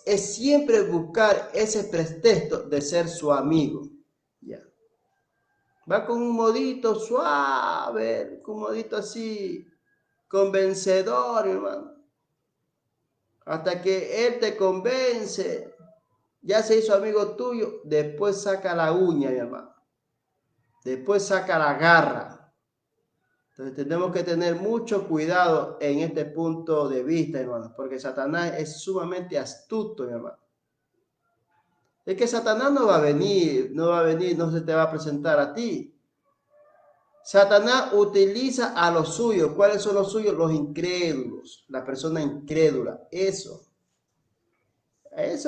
Es siempre buscar ese pretexto de ser su amigo. Ya. Va con un modito suave, con un modito así, convencedor, hermano. Hasta que él te convence, ya se hizo amigo tuyo, después saca la uña, mi hermano. Después saca la garra. Entonces tenemos que tener mucho cuidado en este punto de vista, hermano, porque Satanás es sumamente astuto, mi hermano. Es que Satanás no va a venir, no se te va a presentar a ti. Satanás utiliza a los suyos. ¿Cuáles son los suyos? Los incrédulos, la persona incrédula. Eso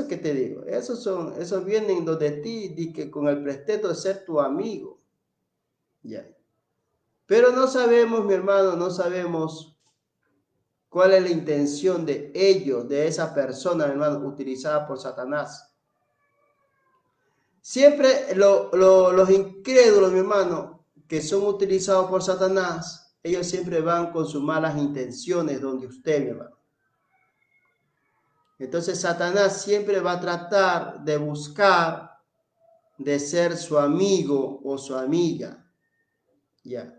que te digo, esos vienen de ti, que con el pretexto de ser tu amigo. Ya. Pero no sabemos, mi hermano, no sabemos cuál es la intención de ellos, de esa persona, mi hermano, utilizada por Satanás. Siempre los incrédulos, mi hermano, que son utilizados por Satanás, ellos siempre van con sus malas intenciones donde usted, mi hermano. Entonces Satanás siempre va a tratar de buscar de ser su amigo o su amiga. Ya.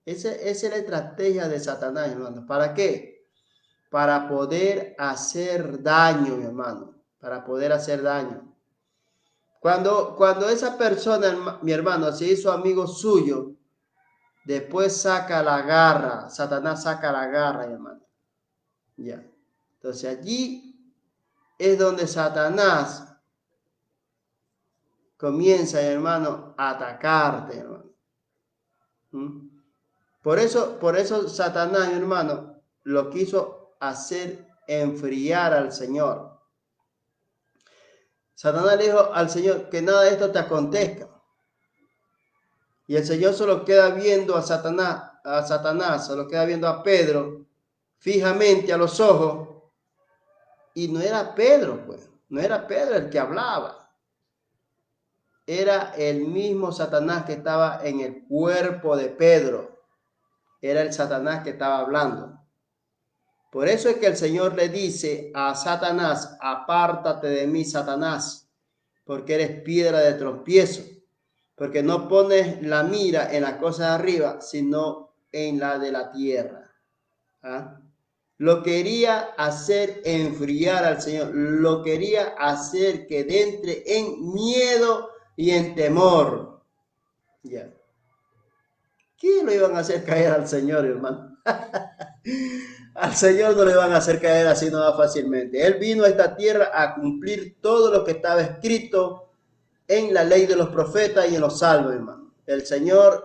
Esa es la estrategia de Satanás, hermano. ¿Para qué? Para poder hacer daño, mi hermano. Para poder hacer daño. Cuando esa persona, mi hermano, se hizo amigo suyo, después saca la garra. Satanás saca la garra, mi hermano. Ya. Entonces allí es donde Satanás comienza, hermano, a atacarte, hermano. Por eso Satanás, hermano, lo quiso hacer enfriar al Señor. Satanás le dijo al Señor: que nada de esto te acontezca. Y el Señor solo queda viendo a Satanás, solo queda viendo a Pedro fijamente a los ojos. Y no era Pedro, pues, no era Pedro el que hablaba. Era el mismo Satanás que estaba en el cuerpo de Pedro. Era el Satanás que estaba hablando. Por eso es que el Señor le dice a Satanás: apártate de mí, Satanás, porque eres piedra de tropiezo, porque no pones la mira en la cosa de arriba, sino en la de la tierra. ¿Ah? Lo quería hacer enfriar al Señor, lo quería hacer que entre en miedo y en temor. Ya. ¿Qué lo iban a hacer caer al Señor, hermano? Al Señor no le van a hacer caer así nada fácilmente. Él vino a esta tierra a cumplir todo lo que estaba escrito en la ley de los profetas y en los salmos, hermano. El Señor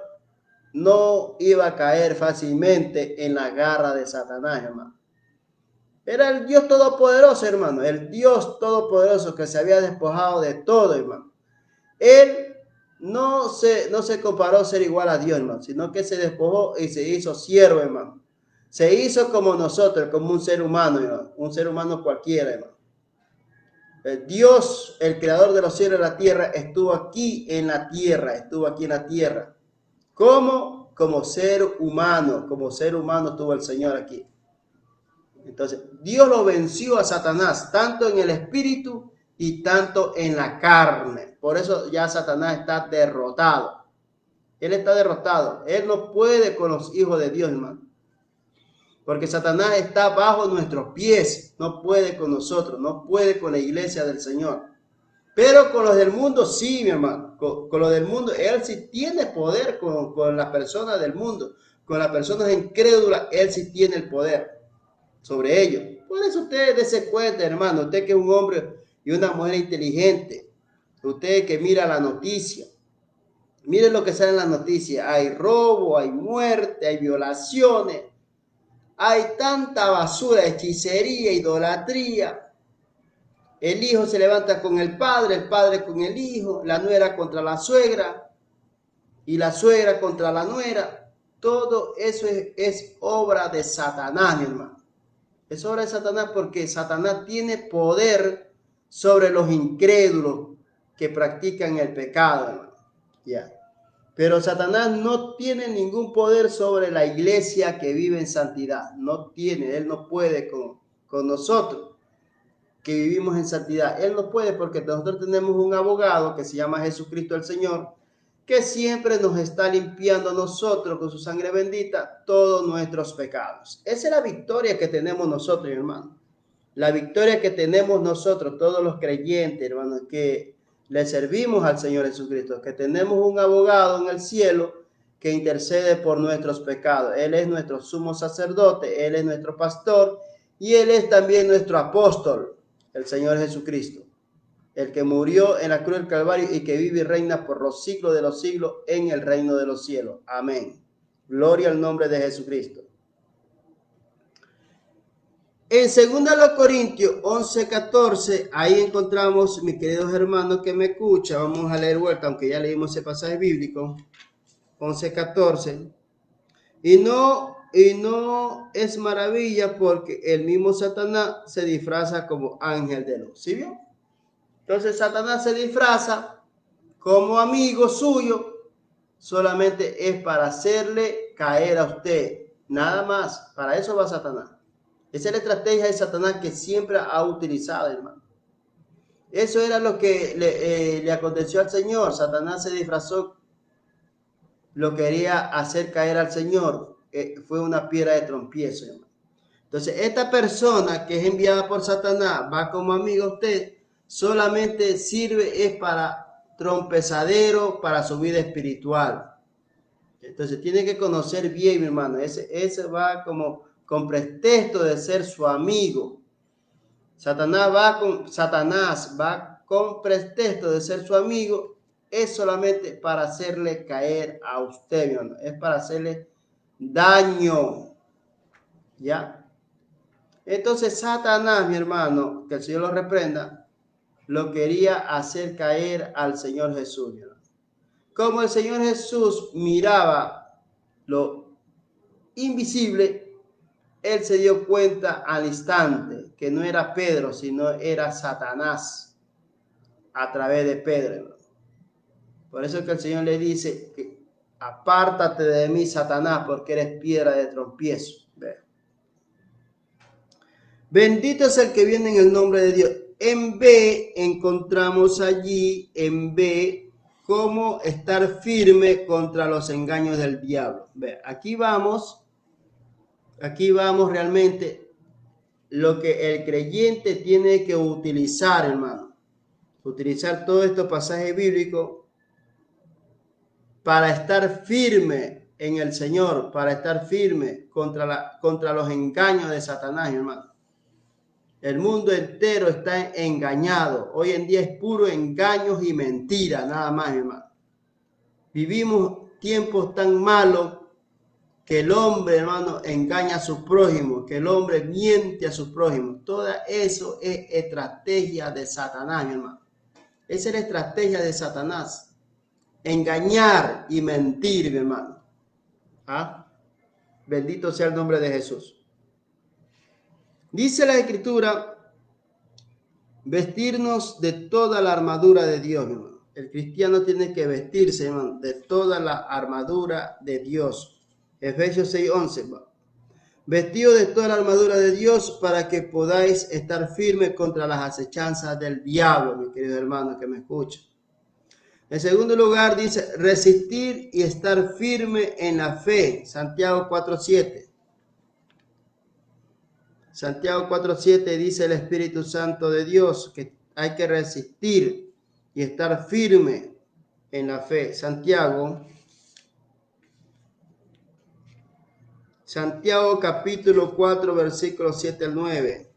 no iba a caer fácilmente en la garra de Satanás, hermano. Era el Dios todopoderoso, hermano. El Dios todopoderoso que se había despojado de todo, hermano. Él no se comparó a ser igual a Dios, hermano, sino que se despojó y se hizo siervo, hermano. Se hizo como nosotros, como un ser humano, hermano. Un ser humano cualquiera, hermano. Dios, el creador de los cielos y la tierra, estuvo aquí en la tierra. ¿Cómo? Como ser humano estuvo el Señor aquí. Entonces, Dios lo venció a Satanás, tanto en el espíritu y tanto en la carne. Por eso ya Satanás está derrotado. Él está derrotado. Él no puede con los hijos de Dios, hermano. Porque Satanás está bajo nuestros pies. No puede con nosotros, no puede con la iglesia del Señor. Pero con los del mundo sí, mi hermano. Con los del mundo, él sí tiene poder con las personas del mundo. Con las personas incrédulas, él sí tiene el poder sobre ellos. Por eso usted dése cuenta, hermano, usted que es un hombre y una mujer inteligente, usted que mira la noticia, mire lo que sale en la noticia. Hay robo, hay muerte, hay violaciones, hay tanta basura, hechicería, idolatría. El hijo se levanta con el padre con el hijo, la nuera contra la suegra y la suegra contra la nuera. Todo eso es obra de Satanás, mi hermano. Es obra de Satanás porque Satanás tiene poder sobre los incrédulos que practican el pecado, hermano. Ya. Pero Satanás no tiene ningún poder sobre la iglesia que vive en santidad. No tiene, él no puede con nosotros que vivimos en santidad. Él no puede porque nosotros tenemos un abogado que se llama Jesucristo el Señor, que siempre nos está limpiando a nosotros con su sangre bendita todos nuestros pecados. Esa es la victoria que tenemos nosotros, hermano. La victoria que tenemos nosotros, todos los creyentes, hermanos, que le servimos al Señor Jesucristo, que tenemos un abogado en el cielo que intercede por nuestros pecados. Él es nuestro sumo sacerdote, Él es nuestro pastor y Él es también nuestro apóstol, el Señor Jesucristo, el que murió en la cruz del Calvario y que vive y reina por los siglos de los siglos en el reino de los cielos. Amén. Gloria al nombre de Jesucristo. En 2 Corintios 11:14, ahí encontramos, mis queridos hermanos que me escuchan, vamos a leer vuelta, aunque ya leímos ese pasaje bíblico, 11:14, y no es maravilla porque el mismo Satanás se disfraza como ángel de luz. ¿Sí vio? Entonces Satanás se disfraza como amigo suyo, solamente es para hacerle caer a usted, nada más, para eso va Satanás. Esa es la estrategia de Satanás que siempre ha utilizado, hermano. Eso era lo que le aconteció al Señor. Satanás se disfrazó, lo quería hacer caer al Señor. Fue una piedra de trompiezo, hermano. Entonces, esta persona que es enviada por Satanás, va como amigo a usted, solamente sirve es para trompezadero, para su vida espiritual. Entonces, tiene que conocer bien, mi hermano. Ese va como con pretexto de ser su amigo. Satanás va con pretexto de ser su amigo, es solamente para hacerle caer a usted, mi hermano. Es para hacerle daño. ¿Ya? Entonces Satanás, mi hermano, que el Señor lo reprenda, lo quería hacer caer al Señor Jesús, mi hermano. Como el Señor Jesús miraba lo invisible, él se dio cuenta al instante que no era Pedro, sino era Satanás a través de Pedro. Por eso es que el Señor le dice que apártate de mí, Satanás, porque eres piedra de tropiezo. Bendito es el que viene en el nombre de Dios. En B encontramos allí, en B, cómo estar firme contra los engaños del diablo. Aquí vamos realmente lo que el creyente tiene que utilizar, hermano. Utilizar todos estos pasajes bíblicos para estar firme en el Señor para estar firme contra los engaños de Satanás, mi hermano. El mundo entero está engañado. Hoy en día es puro engaños y mentiras, nada más, mi hermano. Vivimos tiempos tan malos que el hombre, hermano, engaña a su prójimo, que el hombre miente a su prójimo. Todo eso es estrategia de Satanás, mi hermano. Esa es la estrategia de Satanás. Engañar y mentir, mi hermano. ¿Ah? Bendito sea el nombre de Jesús. Dice la Escritura, vestirnos de toda la armadura de Dios, mi hermano. El cristiano tiene que vestirse, hermano, de toda la armadura de Dios. Efesios 6:11. Vestido de toda la armadura de Dios para que podáis estar firmes contra las acechanzas del diablo, mi querido hermano que me escucha. En segundo lugar dice, resistir y estar firme en la fe. Santiago 4:7. Santiago 4:7 dice el Espíritu Santo de Dios que hay que resistir y estar firme en la fe. Santiago capítulo 4, versículos 7 al 9.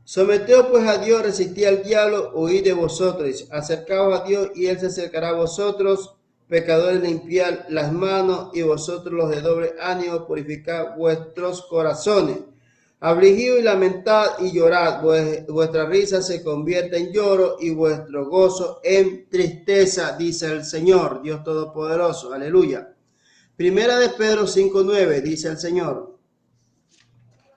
Someteos pues a Dios, resistid al diablo, huid de vosotros. Acercaos a Dios y Él se acercará a vosotros. Pecadores, limpiad las manos, y vosotros los de doble ánimo, purificad vuestros corazones. Afligidos y lamentad y llorad, vuestra risa se convierte en lloro y vuestro gozo en tristeza, dice el Señor, Dios Todopoderoso. Aleluya. Primera de Pedro 5:9 dice el Señor.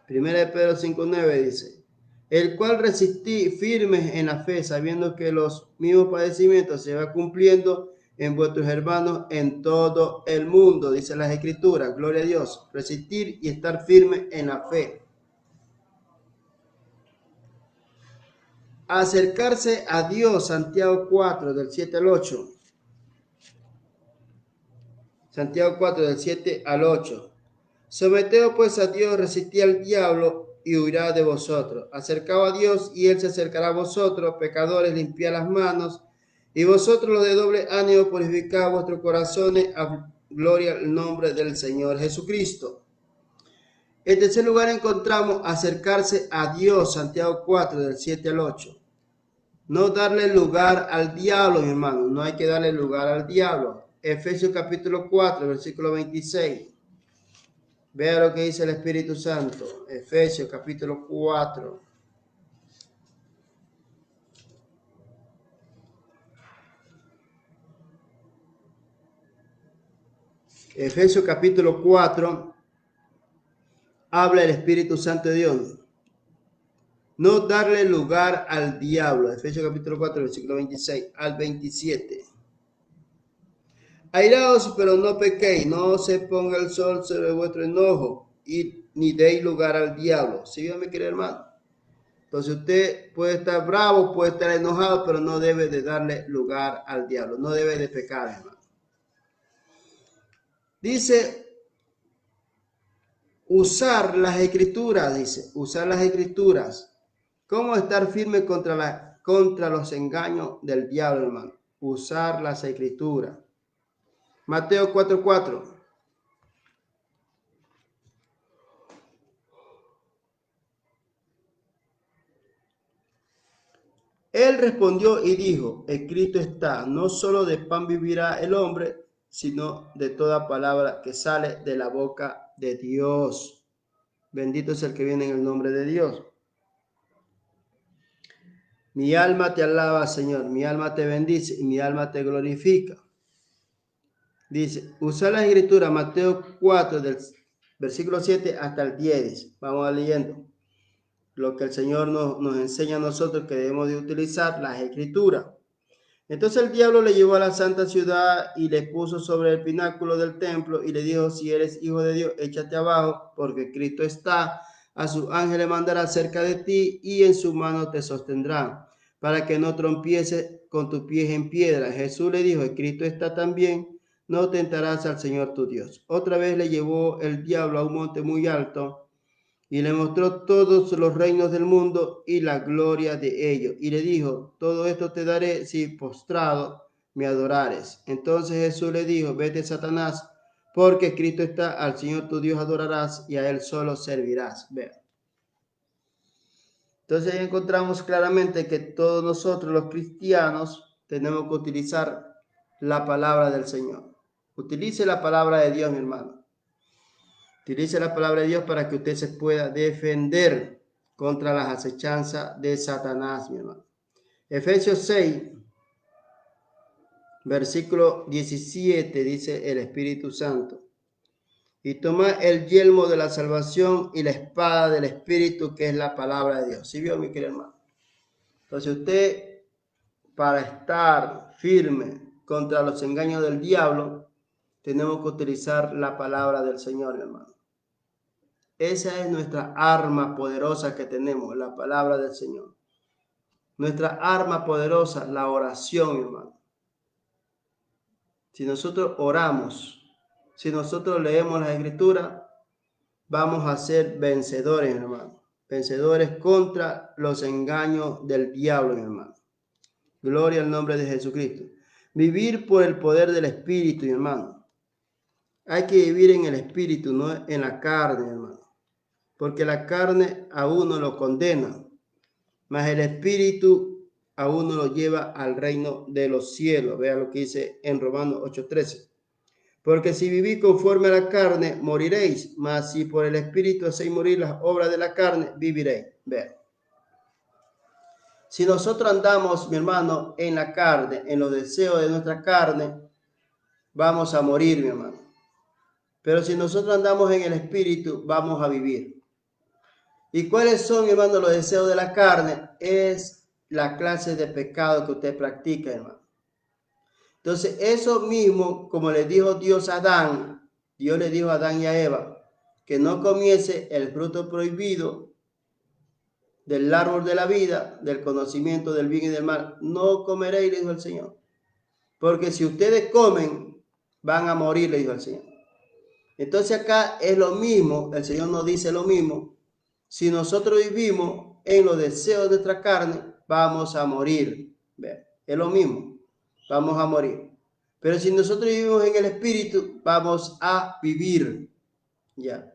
Primera de Pedro 5:9 dice, el cual resistí firmes en la fe, sabiendo que los mismos padecimientos se van cumpliendo en vuestros hermanos en todo el mundo, dice las Escrituras. Gloria a Dios. Resistir y estar firme en la fe. Acercarse a Dios, Santiago 4, del 7 al 8. Santiago 4, del 7 al 8. Someteos pues a Dios, resistid al diablo y huirá de vosotros. Acercaos a Dios y Él se acercará a vosotros. Pecadores, limpiad las manos. Y vosotros los de doble ánimo, purificad vuestros corazones. A gloria al nombre del Señor Jesucristo. En tercer lugar encontramos acercarse a Dios, Santiago 4, del 7 al 8. No darle lugar al diablo, mi hermano. No hay que darle lugar al diablo. Efesios capítulo 4, versículo 26. Vea lo que dice el Espíritu Santo. Efesios capítulo 4. Efesios capítulo 4. Habla el Espíritu Santo de Dios. No darle lugar al diablo. Efesios capítulo 4, versículo 26 al 27. Airaos, pero no pequéis, no se ponga el sol sobre vuestro enojo, y ni deis lugar al diablo. ¿Sí, mi querido hermano? Entonces usted puede estar bravo, puede estar enojado, pero no debe de darle lugar al diablo, no debe de pecar, hermano. Dice, usar las escrituras, dice, usar las escrituras. ¿Cómo estar firme contra los engaños del diablo, hermano? Usar las escrituras. Mateo 4:4. Él respondió y dijo, escrito está, no solo de pan vivirá el hombre, sino de toda palabra que sale de la boca de Dios. Bendito es el que viene en el nombre de Dios. Mi alma te alaba, Señor, mi alma te bendice y mi alma te glorifica. Dice, usar la escritura, Mateo 4, del versículo 7 hasta el 10. Vamos a leyendo lo que el Señor nos enseña a nosotros que debemos de utilizar, las escrituras. Entonces el diablo le llevó a la santa ciudad y le puso sobre el pináculo del templo y le dijo, si eres hijo de Dios, échate abajo, porque Cristo está, a sus ángeles mandará cerca de ti y en su mano te sostendrán, para que no trompieces con tus pies en piedra. Jesús le dijo, Cristo está también, no tentarás al Señor tu Dios. Otra vez le llevó el diablo a un monte muy alto y le mostró todos los reinos del mundo y la gloria de ellos. Y le dijo, todo esto te daré si postrado me adorares. Entonces Jesús le dijo, vete, Satanás, porque escrito está, al Señor tu Dios adorarás y a Él solo servirás. Vean. Entonces encontramos claramente que todos nosotros los cristianos tenemos que utilizar la palabra del Señor. Utilice la palabra de Dios, mi hermano. Utilice la palabra de Dios para que usted se pueda defender contra las acechanzas de Satanás, mi hermano. Efesios 6, versículo 17, dice el Espíritu Santo. Y toma el yelmo de la salvación y la espada del Espíritu, que es la palabra de Dios. ¿Sí vio, mi querido hermano? Entonces usted, para estar firme contra los engaños del diablo, tenemos que utilizar la palabra del Señor, hermano. Esa es nuestra arma poderosa que tenemos, la palabra del Señor. Nuestra arma poderosa, la oración, hermano. Si nosotros oramos, si nosotros leemos la Escritura, vamos a ser vencedores, hermano. Vencedores contra los engaños del diablo, hermano. Gloria al nombre de Jesucristo. Vivir por el poder del Espíritu, hermano. Hay que vivir en el Espíritu, no en la carne, hermano. Porque la carne a uno lo condena, mas el Espíritu a uno lo lleva al reino de los cielos. Vea lo que dice en Romanos 8:13. Porque si vivís conforme a la carne, moriréis, mas si por el Espíritu hacéis morir las obras de la carne, viviréis. Vea. Si nosotros andamos, mi hermano, en la carne, en los deseos de nuestra carne, vamos a morir, mi hermano. Pero si nosotros andamos en el Espíritu, vamos a vivir. ¿Y cuáles son, hermano, los deseos de la carne? Es la clase de pecado que usted practica, hermano. Entonces, eso mismo, como le dijo Dios a Adán, Dios le dijo a Adán y a Eva, que no comiese el fruto prohibido del árbol de la vida, del conocimiento del bien y del mal. No comeréis, le dijo el Señor. Porque si ustedes comen, van a morir, le dijo el Señor. Entonces acá es lo mismo, el Señor nos dice lo mismo. Si nosotros vivimos en los deseos de nuestra carne, vamos a morir. ¿Ve? Es lo mismo, vamos a morir. Pero si nosotros vivimos en el Espíritu, vamos a vivir. Ya.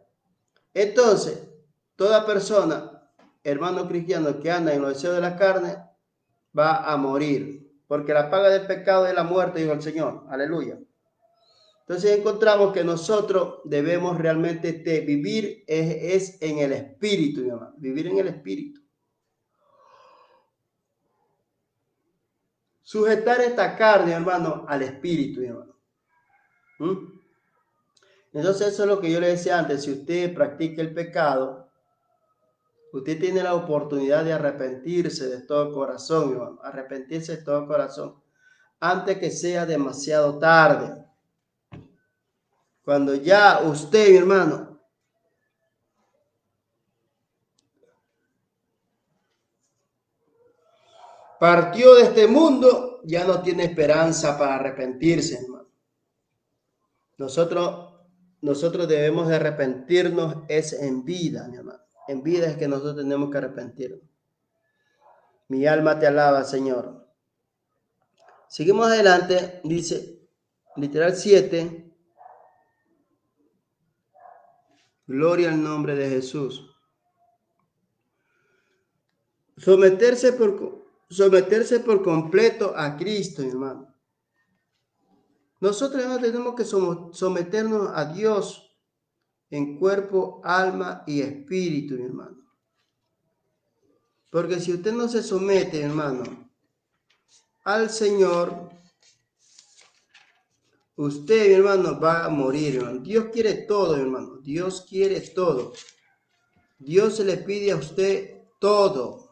Entonces, toda persona, hermano cristiano, que anda en los deseos de la carne, va a morir. Porque la paga del pecado es la muerte, dijo el Señor. Aleluya. Entonces encontramos que nosotros debemos realmente vivir es en el Espíritu, mi hermano. Vivir en el Espíritu. Sujetar esta carne, hermano, al Espíritu, mi hermano. Entonces eso es lo que yo le decía antes. Si usted practica el pecado, usted tiene la oportunidad de arrepentirse de todo corazón, mi hermano. Arrepentirse de todo corazón. Antes que sea demasiado tarde. Cuando ya usted, mi hermano, partió de este mundo, ya no tiene esperanza para arrepentirse, hermano. Nosotros debemos de arrepentirnos es en vida, mi hermano. En vida es que nosotros tenemos que arrepentirnos. Mi alma te alaba, Señor. Seguimos adelante, dice, literal 7. Gloria al nombre de Jesús. Someterse por completo a Cristo, mi hermano. Nosotros no tenemos que someternos a Dios en cuerpo, alma y espíritu, mi hermano. Porque si usted no se somete, hermano, al Señor, usted, mi hermano, va a morir, hermano. Dios quiere todo, hermano. Dios quiere todo. Dios se le pide a usted todo.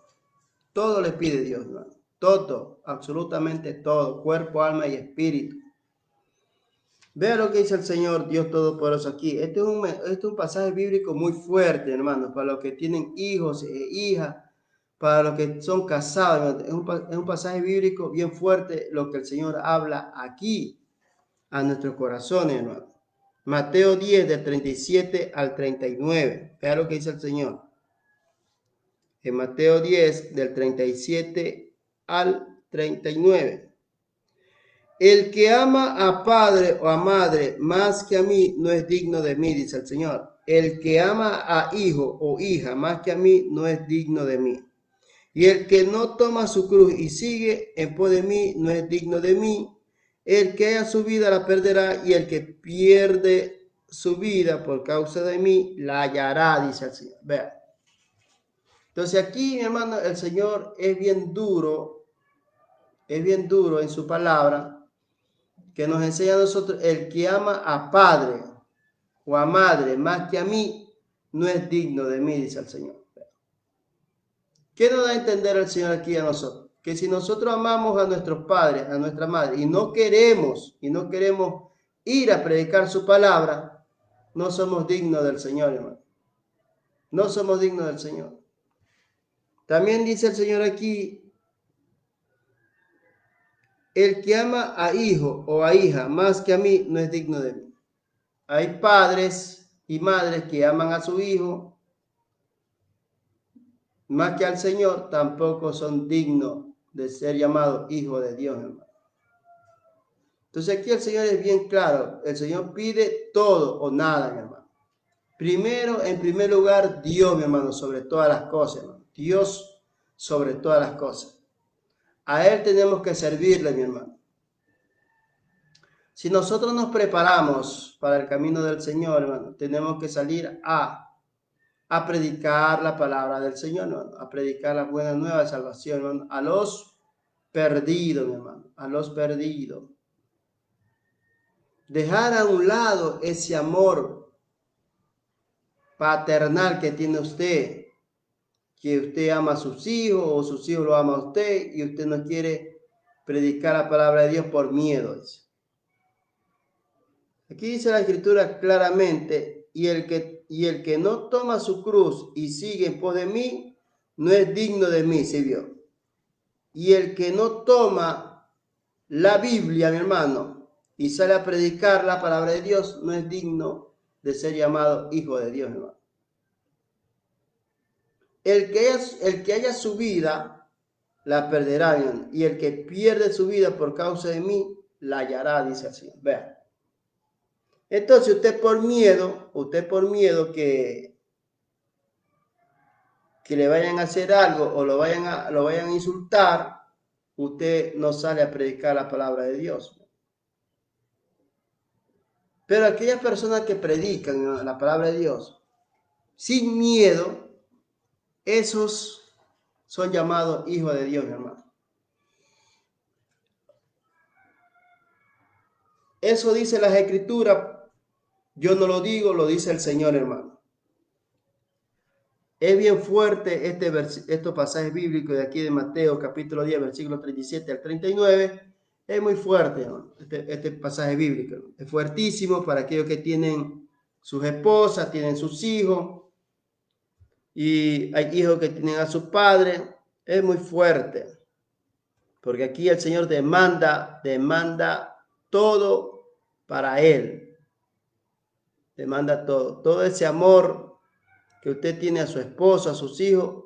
Todo le pide Dios, hermano. Todo, absolutamente todo. Cuerpo, alma y espíritu. Vea lo que dice el Señor Dios Todopoderoso aquí. Este es un pasaje bíblico muy fuerte, hermano, para los que tienen hijos e hijas, para los que son casados. Es un pasaje bíblico bien fuerte lo que el Señor habla aquí a nuestros corazones, hermano. Mateo 10, del 37 al 39. Vea lo que dice el Señor. En Mateo 10, del 37 al 39. El que ama a padre o a madre más que a mí no es digno de mí, dice el Señor. El que ama a hijo o hija más que a mí no es digno de mí. Y el que no toma su cruz y sigue en pos de mí no es digno de mí. El que haya su vida la perderá, y el que pierde su vida por causa de mí la hallará, dice el Señor. Vean. Entonces aquí, mi hermano, el Señor es bien duro en su palabra, que nos enseña a nosotros: el que ama a padre o a madre más que a mí no es digno de mí, dice el Señor. ¿Qué nos da a entender el Señor aquí a nosotros? Que si nosotros amamos a nuestros padres, a nuestra madre, y no queremos ir a predicar su palabra, no somos dignos del Señor, hermano. No somos dignos del Señor. También dice el Señor aquí: el que ama a hijo o a hija más que a mí no es digno de mí. Hay padres y madres que aman a su hijo más que al Señor, tampoco son dignos de ser llamados hijos de Dios, hermano. Entonces aquí el Señor es bien claro. El Señor pide todo o nada, mi hermano. Primero, en primer lugar, Dios, mi hermano, sobre todas las cosas, hermano. Dios sobre todas las cosas. A Él tenemos que servirle, mi hermano. Si nosotros nos preparamos para el camino del Señor, hermano, tenemos que salir a predicar la palabra del Señor, hermano, a predicar la buena nueva de salvación, hermano, a los perdidos, mi hermano, a los perdidos. Dejar a un lado ese amor paternal que tiene usted, que usted ama a sus hijos o sus hijos lo aman a usted, y usted no quiere predicar la palabra de Dios por miedo. Aquí dice la Escritura claramente: y el que no toma su cruz y sigue en pos de mí no es digno de mí, ¿se vio? Y el que no toma la Biblia, mi hermano, y sale a predicar la palabra de Dios, no es digno de ser llamado hijo de Dios, hermano. El que haya su vida, la perderá, hermano, y el que pierde su vida por causa de mí, la hallará, dice así. Vean. Entonces usted por miedo que le vayan a hacer algo o lo vayan a insultar, usted no sale a predicar la palabra de Dios. Pero aquellas personas que predican la palabra de Dios sin miedo, esos son llamados hijos de Dios, hermano. Eso dice las Escrituras. Yo no lo digo, lo dice el Señor, hermano. Es bien fuerte estos pasajes bíblicos de aquí de Mateo, capítulo 10, versículos 37 al 39. Es muy fuerte, ¿no? Este pasaje bíblico, ¿no? Es fuertísimo para aquellos que tienen sus esposas, tienen sus hijos, y hay hijos que tienen a sus padres. Es muy fuerte, porque aquí el Señor demanda todo para Él. Demanda todo ese amor que usted tiene a su esposa, a sus hijos,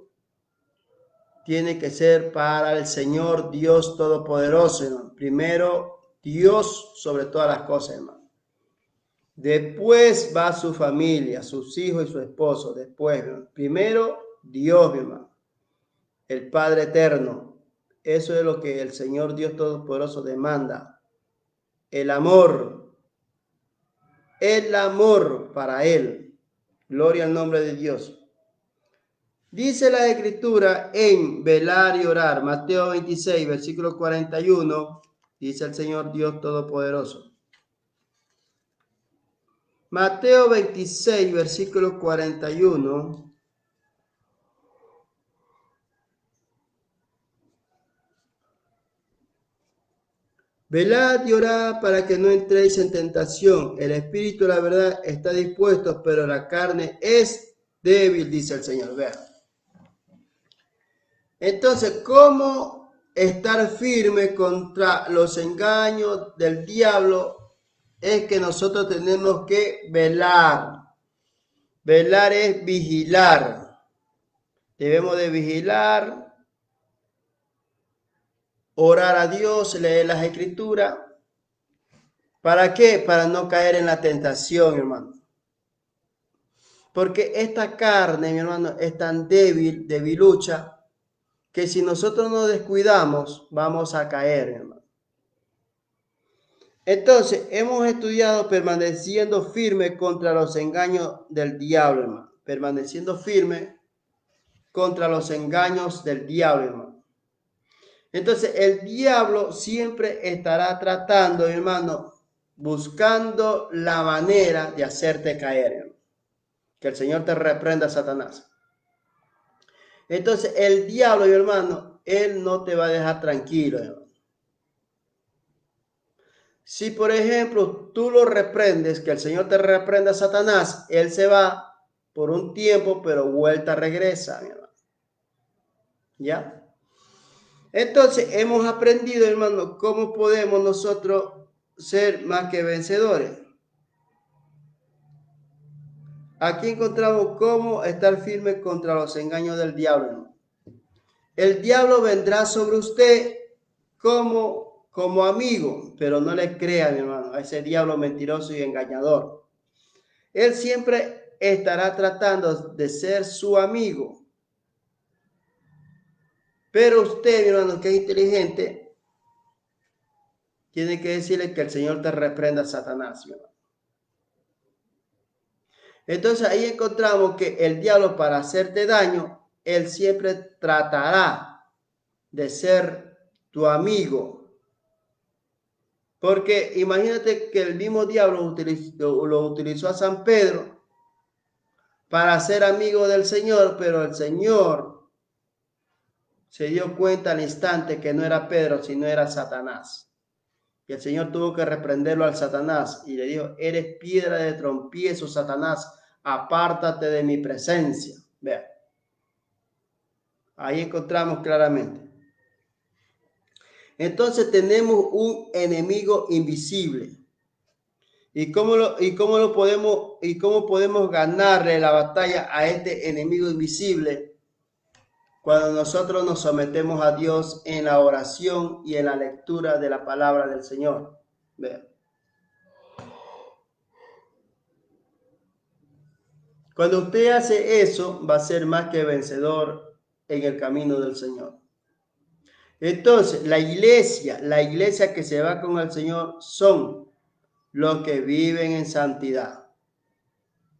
tiene que ser para el Señor Dios Todopoderoso, hermano. Primero, Dios sobre todas las cosas, hermano. Después va su familia, sus hijos y su esposo. Después, hermano. Primero, Dios, hermano. El Padre Eterno. Eso es lo que el Señor Dios Todopoderoso demanda. El amor. El amor para Él. Gloria al nombre de Dios. Dice la Escritura en velar y orar, Mateo 26, versículo 41, dice el Señor Dios Todopoderoso. Mateo 26, versículo 41. Velad y orad para que no entréis en tentación. El espíritu, la verdad, está dispuesto, pero la carne es débil, dice el Señor. Vean. Entonces, ¿cómo estar firme contra los engaños del diablo? Es que nosotros tenemos que velar. Velar es vigilar. Debemos de vigilar, orar a Dios, leer las Escrituras, ¿Para qué? Para no caer en la tentación, hermano. Porque esta carne, mi hermano, es tan débil, debilucha, que si nosotros nos descuidamos, vamos a caer, hermano. Entonces, hemos estudiado permaneciendo firme contra los engaños del diablo, hermano. Permaneciendo firme contra los engaños del diablo, hermano. Entonces, el diablo siempre estará tratando, hermano, buscando la manera de hacerte caer, hermano. Que el Señor te reprenda, Satanás. Entonces, el diablo, mi hermano, él no te va a dejar tranquilo, hermano. Si, por ejemplo, tú lo reprendes, que el Señor te reprenda, Satanás, él se va por un tiempo, pero vuelta regresa, mi hermano. ¿Ya? Entonces, hemos aprendido, hermano, cómo podemos nosotros ser más que vencedores. Aquí encontramos cómo estar firme contra los engaños del diablo, hermano. El diablo vendrá sobre usted como amigo, pero no le crea, mi hermano, a ese diablo mentiroso y engañador. Él siempre estará tratando de ser su amigo. Pero usted, mi hermano, que es inteligente, tiene que decirle que el Señor te reprenda a Satanás, mi hermano. Entonces ahí encontramos que el diablo, para hacerte daño, él siempre tratará de ser tu amigo. Porque imagínate que el mismo diablo lo utilizó a San Pedro para ser amigo del Señor, pero el Señor se dio cuenta al instante que no era Pedro, sino era Satanás. Y el Señor tuvo que reprenderlo al Satanás y le dijo: eres piedra de tropiezo, Satanás, apártate de mi presencia. Vean, ahí encontramos claramente. Entonces tenemos un enemigo invisible. ¿Y cómo podemos ganarle la batalla a este enemigo invisible? Cuando nosotros nos sometemos a Dios en la oración y en la lectura de la palabra del Señor. Vean. Cuando usted hace eso, va a ser más que vencedor en el camino del Señor. Entonces, la iglesia que se va con el Señor son los que viven en santidad.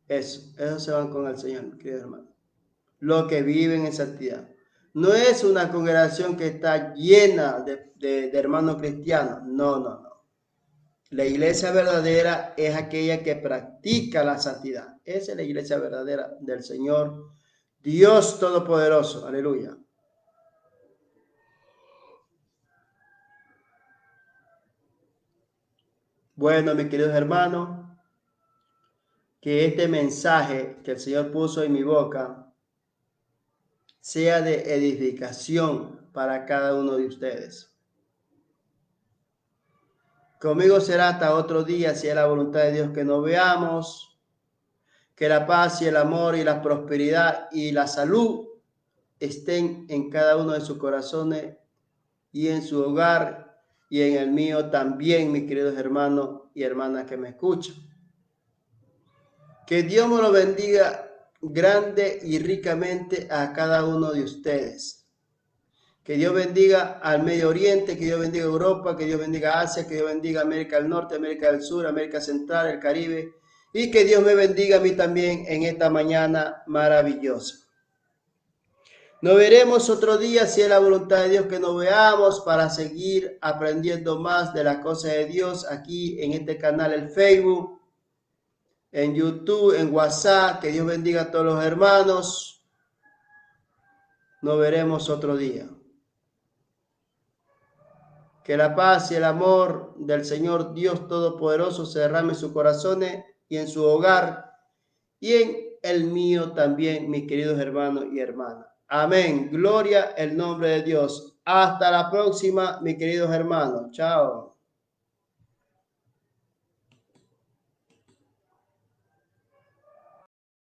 Esos se van con el Señor, querido hermano. Los que viven en santidad. No es una congregación que está llena de hermanos cristianos. No, no, no. La iglesia verdadera es aquella que practica la santidad. Esa es la iglesia verdadera del Señor Dios Todopoderoso. Aleluya. Bueno, mis queridos hermanos, que este mensaje que el Señor puso en mi boca sea de edificación para cada uno de ustedes. Conmigo será hasta otro día, si es la voluntad de Dios que nos veamos. Que la paz y el amor y la prosperidad y la salud estén en cada uno de sus corazones y en su hogar y en el mío también, mis queridos hermanos y hermanas que me escuchan. Que Dios me lo bendiga grande y ricamente a cada uno de ustedes. Que Dios bendiga al Medio Oriente, que Dios bendiga a Europa, que Dios bendiga a Asia, que Dios bendiga a América del Norte, América del Sur, América Central, el Caribe, y que Dios me bendiga a mí también en esta mañana maravillosa. Nos veremos otro día, si es la voluntad de Dios que nos veamos, para seguir aprendiendo más de las cosas de Dios aquí en este canal, el Facebook, en YouTube, en WhatsApp. Que Dios bendiga a todos los hermanos. Nos veremos otro día. Que la paz y el amor del Señor Dios Todopoderoso se derrame en sus corazones y en su hogar y en el mío también, mis queridos hermanos y hermanas. Amén. Gloria al nombre de Dios. Hasta la próxima, mis queridos hermanos. Chao.